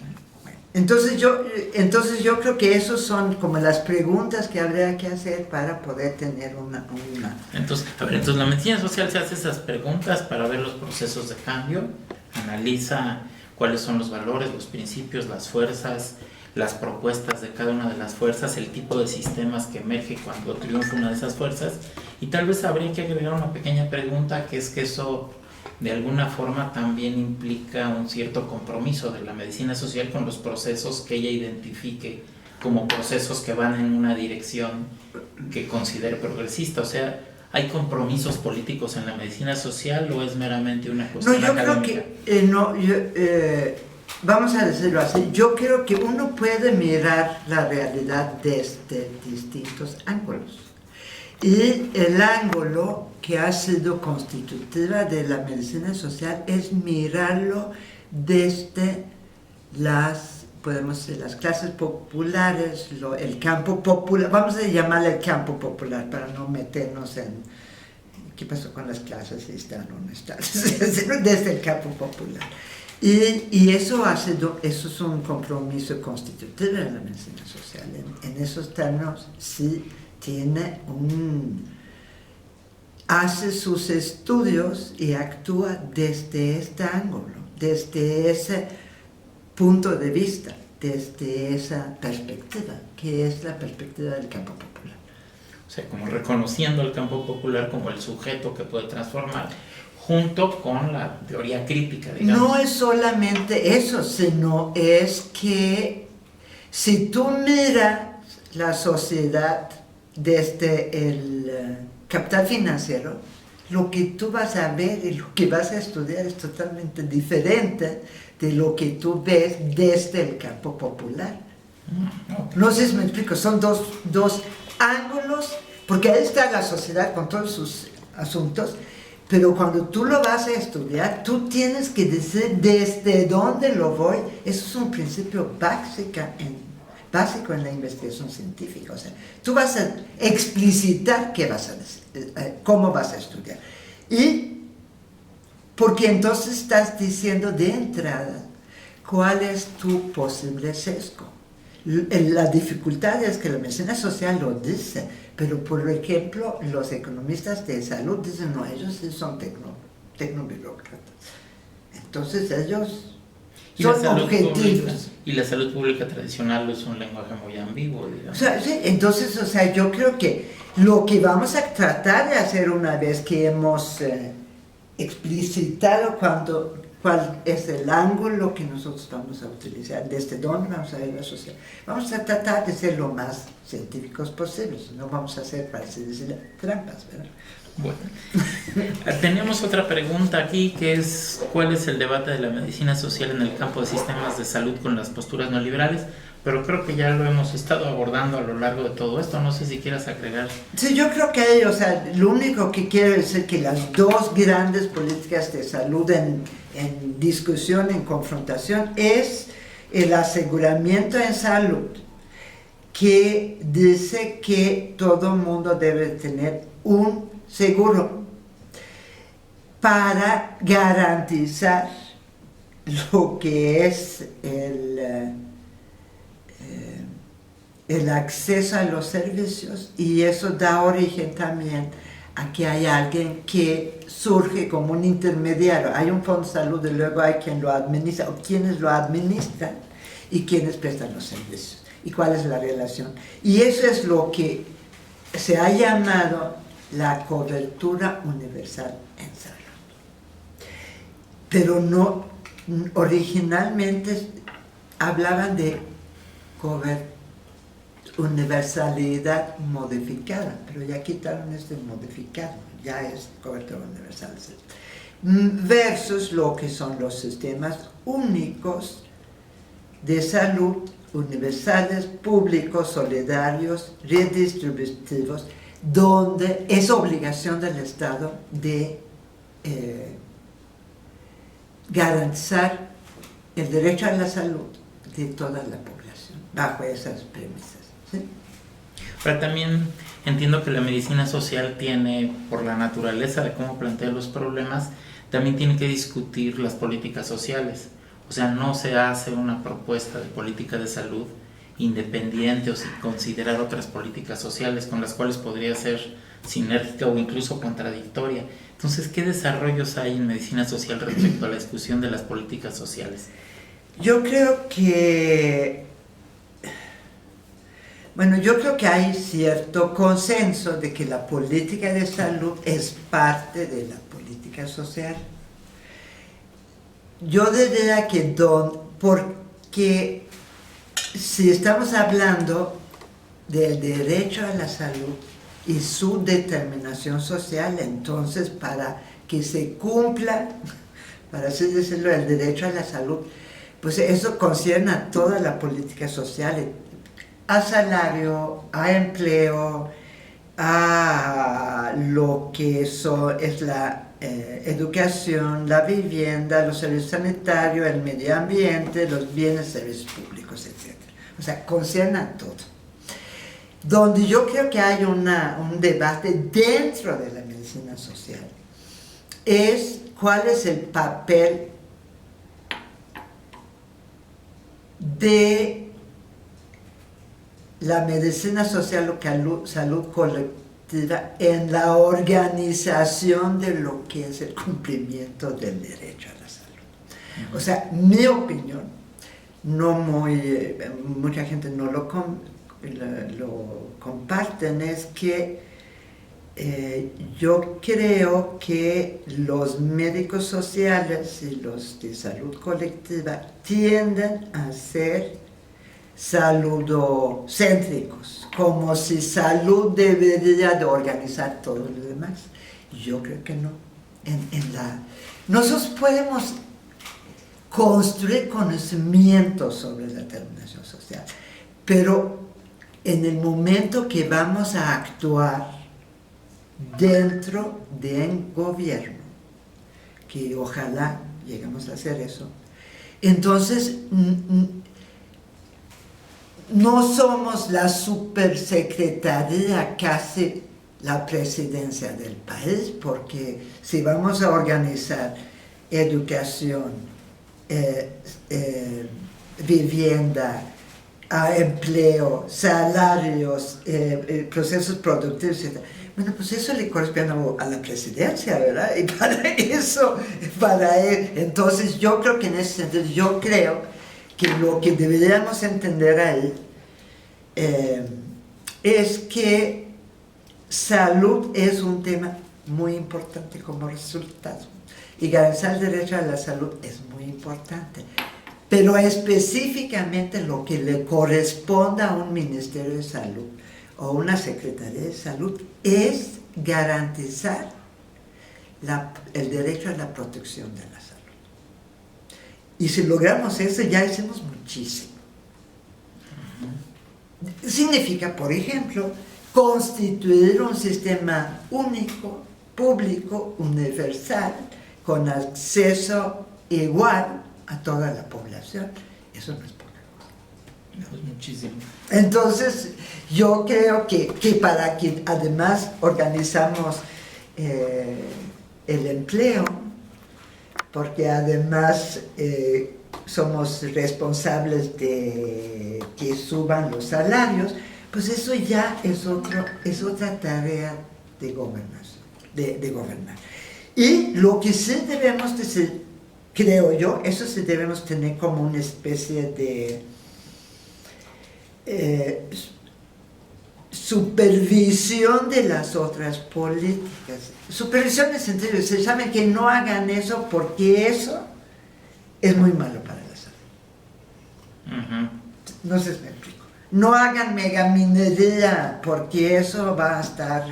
Entonces yo creo que esas son como las preguntas que habría que hacer para poder tener una... Entonces la medicina social se hace esas preguntas para ver los procesos de cambio, analiza cuáles son los valores, los principios, las fuerzas, las propuestas de cada una de las fuerzas, el tipo de sistemas que emerge cuando triunfa una de esas fuerzas, y tal vez habría que agregar una pequeña pregunta, que es que eso de alguna forma también implica un cierto compromiso de la medicina social con los procesos que ella identifique como procesos que van en una dirección que considere progresista. O sea, ¿hay compromisos políticos en la medicina social o es meramente una cuestión académica? Creo que vamos a decirlo así, yo creo que uno puede mirar la realidad desde distintos ángulos. Y el ángulo que ha sido constitutiva de la medicina social es mirarlo desde las podemos decir, las clases populares, el campo popular, vamos a llamarle el campo popular para no meternos en qué pasó con las clases, si están o no están, desde el campo popular. Y eso es un compromiso constitutivo de la medicina social. En esos términos, sí hace sus estudios y actúa desde este ángulo, desde ese punto de vista, desde esa perspectiva, que es la perspectiva del campo popular. O sea, como reconociendo el campo popular como el sujeto que puede transformar, junto con la teoría crítica, digamos. No es solamente eso, sino es que si tú miras la sociedad desde el capital financiero, lo que tú vas a ver y lo que vas a estudiar es totalmente diferente de lo que tú ves desde el campo popular. Okay. No sé si me explico, son dos ángulos, porque ahí está la sociedad con todos sus asuntos, pero cuando tú lo vas a estudiar, tú tienes que decir desde dónde lo voy. Eso es un principio básico en la investigación científica. O sea, tú vas a explicitar qué vas a decir, cómo vas a estudiar. Y porque entonces estás diciendo de entrada cuál es tu posible sesgo. La dificultad es que la medicina social lo dice, pero por ejemplo los economistas de salud dicen no, ellos sí son tecnoburócratas. Entonces ellos son objetivos. Y la salud pública tradicional es un lenguaje muy ambiguo, digamos. O sea, sí, entonces, yo creo que lo que vamos a tratar de hacer una vez que hemos explicitado cuál es el ángulo que nosotros vamos a utilizar, desde dónde vamos a ver la sociedad, vamos a tratar de ser lo más científicos posibles, no vamos a hacer, para así decirlo, trampas, ¿verdad? Bueno, tenemos otra pregunta aquí, que es ¿cuál es el debate de la medicina social en el campo de sistemas de salud con las posturas neoliberales? Pero creo que ya lo hemos estado abordando a lo largo de todo esto, no sé si quieras agregar. Sí, yo creo que, lo único que quiero decir que las dos grandes políticas de salud en discusión, en confrontación, es el aseguramiento en salud, que dice que todo mundo debe tener un seguro para garantizar lo que es el acceso a los servicios, y eso da origen también a que hay alguien que surge como un intermediario. Hay un fondo de salud y luego hay quien lo administra o quienes lo administran y quienes prestan los servicios. ¿Y cuál es la relación? Y eso es lo que se ha llamado la cobertura universal en salud. Pero no, originalmente hablaban de universalidad modificada, pero ya quitaron este modificado, ya es cobertura universal, versus lo que son los sistemas únicos de salud, universales, públicos, solidarios, redistributivos, donde es obligación del Estado de garantizar el derecho a la salud de toda la población, bajo esas premisas. ¿Sí? Pero también entiendo que la medicina social tiene, por la naturaleza de cómo plantea los problemas, también tiene que discutir las políticas sociales. O sea, no se hace una propuesta de política de salud independiente o sin considerar otras políticas sociales con las cuales podría ser sinérgica o incluso contradictoria. Entonces, ¿qué desarrollos hay en medicina social respecto a la discusión de las políticas sociales? Yo creo que hay cierto consenso de que la política de salud es parte de la política social. Yo diría que porque si estamos hablando del derecho a la salud y su determinación social, entonces para que se cumpla, para así decirlo, el derecho a la salud, pues eso concierne a toda la política social, a salario, a empleo, a lo que es la educación, la vivienda, los servicios sanitarios, el medio ambiente, los bienes y servicios públicos, etc. O sea, concierne a todo. Donde yo creo que hay un debate dentro de la medicina social es cuál es el papel de la medicina social o salud colectiva en la organización de lo que es el cumplimiento del derecho a la salud. O sea, mi opinión, mucha gente no lo comparten, es que yo creo que los médicos sociales y los de salud colectiva tienden a ser saludocéntricos, como si salud debería de organizar todo lo demás. Yo creo que no. Nosotros podemos construir conocimiento sobre la determinación social, pero en el momento que vamos a actuar dentro de un gobierno, que ojalá lleguemos a hacer eso, entonces no somos la supersecretaría que hace la presidencia del país, porque si vamos a organizar educación, vivienda, empleo, salarios, procesos productivos, etc. Bueno, pues eso le corresponde a la presidencia, ¿verdad? Y para él, entonces yo creo que en ese sentido, yo creo que lo que deberíamos entender ahí es que salud es un tema muy importante como resultado, y garantizar el derecho a la salud es muy importante, pero específicamente lo que le corresponde a un Ministerio de Salud o una Secretaría de Salud es garantizar el derecho a la protección de la salud. Y si logramos eso, ya hicimos muchísimo. Significa, por ejemplo, constituir un sistema único, público, universal, con acceso igual a toda la población. Eso no es poca cosa. Pues muchísimo. Entonces, yo creo que para que además organizamos el empleo, porque además somos responsables de que suban los salarios, pues eso ya es otra tarea de gobernación, de gobernar. Y lo que sí debemos decir, creo yo, eso sí debemos tener como una especie de supervisión de las otras políticas. Supervisión en el sentido de se saben que no hagan eso porque eso es muy malo para la salud. No sé si me explico. No hagan megaminería porque eso va a estar...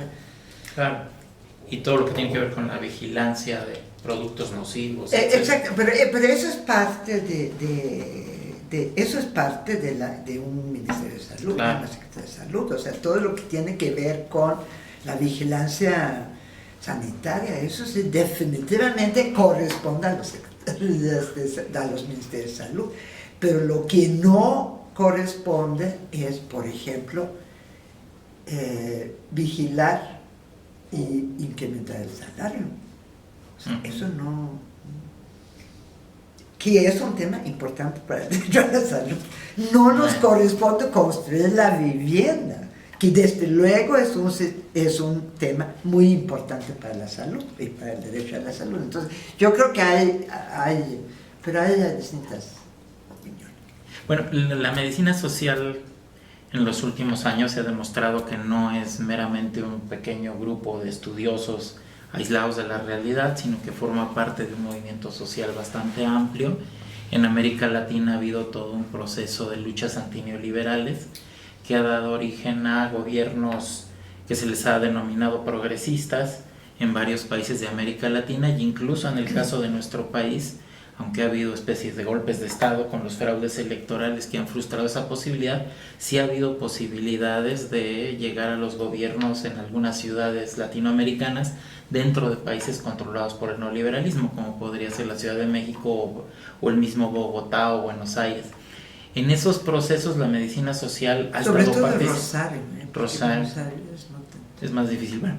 Claro. Y todo lo que tiene que ver con la vigilancia de productos nocivos. Exacto, pero eso es parte eso es parte de un Ministerio de Salud, claro, de una Secretaría de Salud, o sea, todo lo que tiene que ver con la vigilancia sanitaria, eso sí definitivamente corresponde a los Ministerios de Salud, pero lo que no corresponde es, por ejemplo, vigilar y incrementar el salario. O sea, eso no... que es un tema importante para el derecho a la salud. No nos corresponde construir la vivienda, que desde luego es un tema muy importante para la salud y para el derecho a la salud. Entonces, yo creo que hay distintas opiniones. Bueno, la medicina social en los últimos años se ha demostrado que no es meramente un pequeño grupo de estudiosos aislados de la realidad, sino que forma parte de un movimiento social bastante amplio. En América Latina ha habido todo un proceso de luchas antineoliberales que ha dado origen a gobiernos que se les ha denominado progresistas en varios países de América Latina, e incluso en el caso de nuestro país aunque ha habido especies de golpes de Estado con los fraudes electorales que han frustrado esa posibilidad, sí ha habido posibilidades de llegar a los gobiernos en algunas ciudades latinoamericanas dentro de países controlados por el neoliberalismo, como podría ser la Ciudad de México o el mismo Bogotá o Buenos Aires. En esos procesos la medicina social ha sobre estado todo participando. Rosario, Es más difícil. Bueno,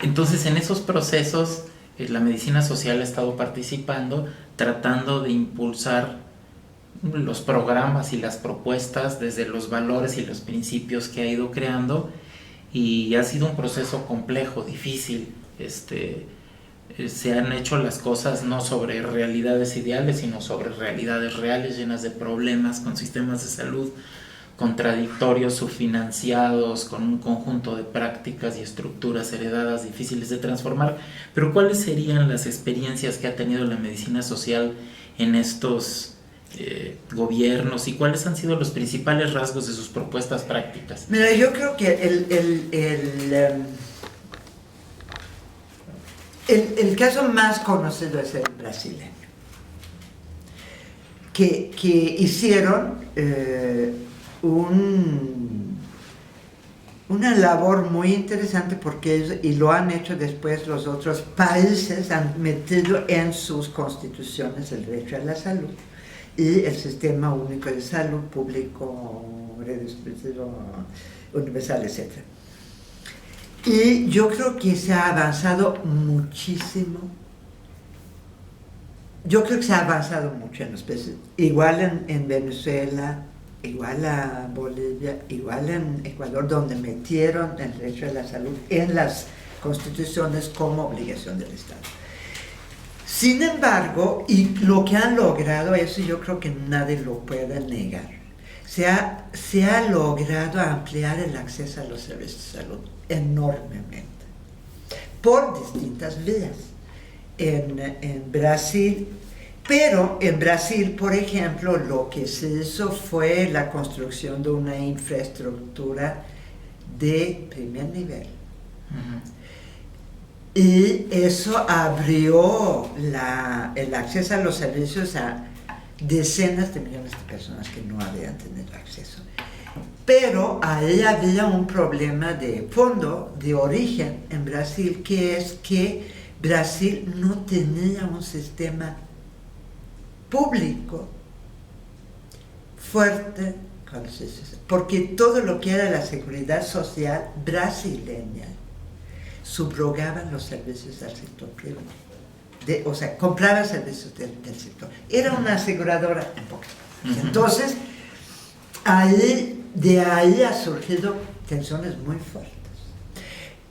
entonces en esos procesos la medicina social ha estado participando, tratando de impulsar los programas y las propuestas desde los valores y los principios que ha ido creando, y ha sido un proceso complejo, difícil. Se han hecho las cosas no sobre realidades ideales, sino sobre realidades reales llenas de problemas, con sistemas de salud contradictorios, subfinanciados, con un conjunto de prácticas y estructuras heredadas difíciles de transformar. Pero ¿cuáles serían las experiencias que ha tenido la medicina social en estos gobiernos, y cuáles han sido los principales rasgos de sus propuestas prácticas? Mira, yo creo que el caso más conocido es el brasileño, que hicieron una labor muy interesante, porque ellos, y lo han hecho después los otros países, han metido en sus constituciones el derecho a la salud y el sistema único de salud público, redistributivo, universal, etc. Y yo creo que se ha avanzado muchísimo. Yo creo que se ha avanzado mucho en los países, igual en Venezuela, igual a Bolivia, igual en Ecuador, donde metieron el derecho a la salud en las constituciones como obligación del Estado. Sin embargo, y lo que han logrado, eso yo creo que nadie lo puede negar, se ha logrado ampliar el acceso a los servicios de salud enormemente, por distintas vías. En Brasil, pero en Brasil, por ejemplo, lo que se hizo fue la construcción de una infraestructura de primer nivel. Y eso abrió el acceso a los servicios a decenas de millones de personas que no habían tenido acceso. Pero ahí había un problema de fondo, de origen en Brasil, que es que Brasil no tenía un sistema público fuerte, porque todo lo que era la seguridad social brasileña subrogaban los servicios del sector privado, o sea, compraba servicios del sector. Era una aseguradora en pocas palabras. Entonces, de ahí ha surgido tensiones muy fuertes.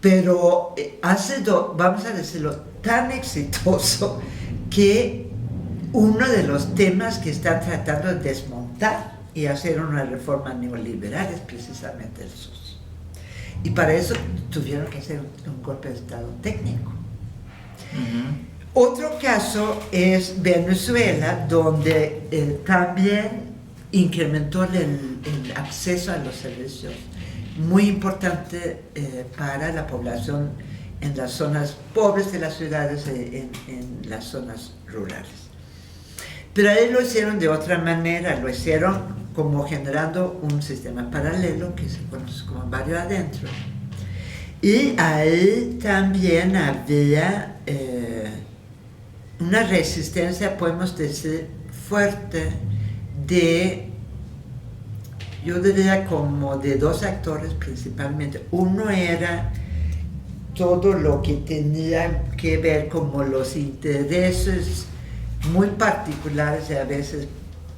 Pero ha sido, vamos a decirlo, tan exitoso que uno de los temas que están tratando de desmontar y hacer una reforma neoliberal es precisamente el SUS. Y para eso tuvieron que hacer un golpe de Estado técnico. Otro caso es Venezuela, donde también incrementó el acceso a los servicios, muy importante para la población en las zonas pobres de las ciudades, en las zonas rurales. Pero ahí lo hicieron de otra manera, lo hicieron como generando un sistema paralelo que se conoce como barrio adentro. Y ahí también había una resistencia, podemos decir, fuerte yo diría como de dos actores principalmente. Uno era todo lo que tenía que ver como los intereses muy particulares y a veces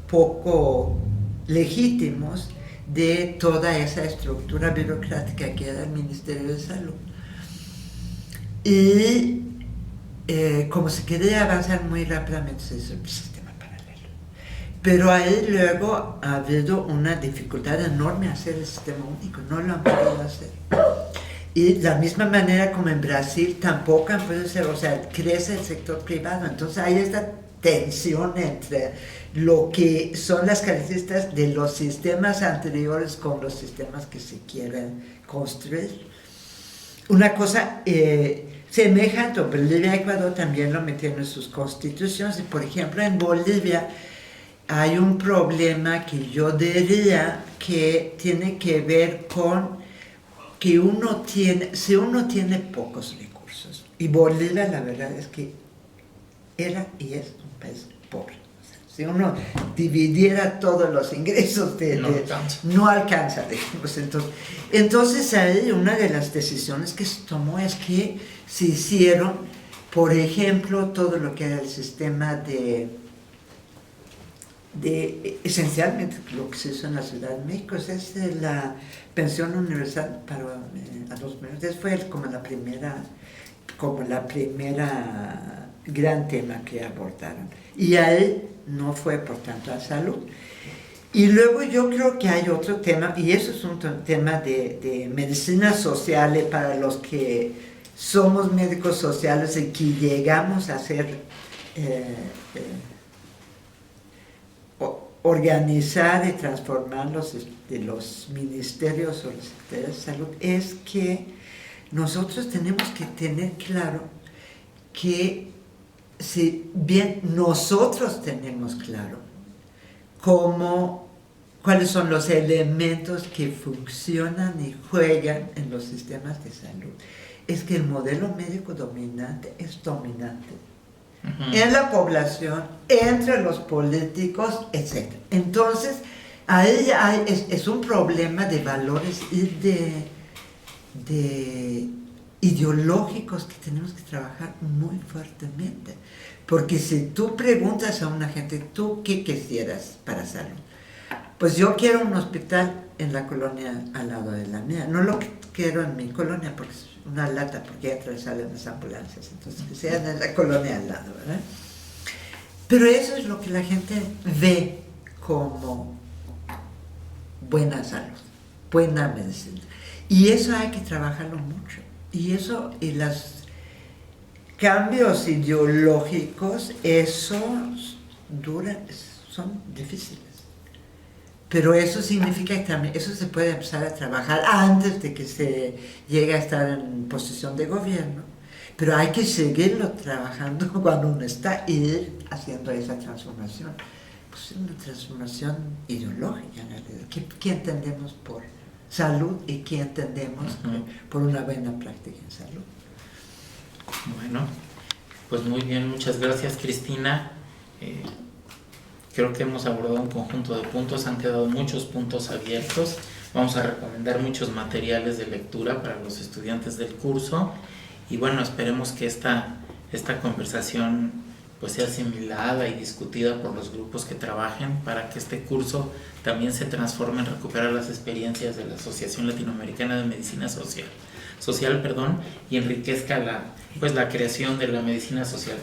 poco legítimos de toda esa estructura burocrática que era el Ministerio de Salud. Y como se quería avanzar muy rápidamente, se hizo el sistema paralelo. Pero ahí luego ha habido una dificultad enorme hacer el sistema único, no lo han podido hacer. Y de la misma manera como en Brasil tampoco han podido hacer, o sea, crece el sector privado. Entonces hay esta tensión entre lo que son las características de los sistemas anteriores con los sistemas que se quieren construir. Una cosa semejante. Bolivia y Ecuador también lo metieron en sus constituciones. Y por ejemplo, en Bolivia hay un problema que yo diría que tiene que ver con que si uno tiene pocos recursos, y Bolivia la verdad es que era y es un país pobre. O sea, si uno dividiera todos los ingresos no alcanza, digamos. Entonces ahí una de las decisiones que se tomó es que se hicieron, por ejemplo, todo lo que era el sistema de esencialmente lo que se hizo en la Ciudad de México es la pensión universal para adultos mayores. Fue como la primera gran tema que abordaron, y ahí no fue por tanto a salud. Y luego yo creo que hay otro tema, y eso es un tema de medicina social, para los que somos médicos sociales y que llegamos a ser organizar y transformar los ministerios o las secretarías de salud, es que nosotros tenemos que tener claro que si bien nosotros tenemos claro cuáles son los elementos que funcionan y juegan en los sistemas de salud, es que el modelo médico dominante es dominante en la población, entre los políticos, etc. Entonces, ahí es un problema de valores y de ideológicos que tenemos que trabajar muy fuertemente. Porque si tú preguntas a una gente, ¿tú qué quisieras para salud? Pues yo quiero un hospital en la colonia al lado de la mía. No lo quiero en mi colonia porque es una lata, porque ya salen las ambulancias. Entonces, que sean en la colonia al lado, ¿verdad? Pero eso es lo que la gente ve como buena salud, buena medicina. Y eso hay que trabajarlo mucho. Y los cambios ideológicos, son difíciles. Pero eso significa que también eso se puede empezar a trabajar antes de que se llegue a estar en posición de gobierno. Pero hay que seguirlo trabajando cuando uno está y ir haciendo esa transformación. Pues es una transformación ideológica en realidad. ¿Qué entendemos por salud y qué entendemos por una buena práctica en salud? Bueno, pues muy bien, muchas gracias, Cristina. Creo que hemos abordado un conjunto de puntos, han quedado muchos puntos abiertos. Vamos a recomendar muchos materiales de lectura para los estudiantes del curso, y bueno, esperemos que esta conversación pues sea asimilada y discutida por los grupos que trabajen para que este curso también se transforme en recuperar las experiencias de la Asociación Latinoamericana de Medicina Social, y enriquezca la creación de la medicina social.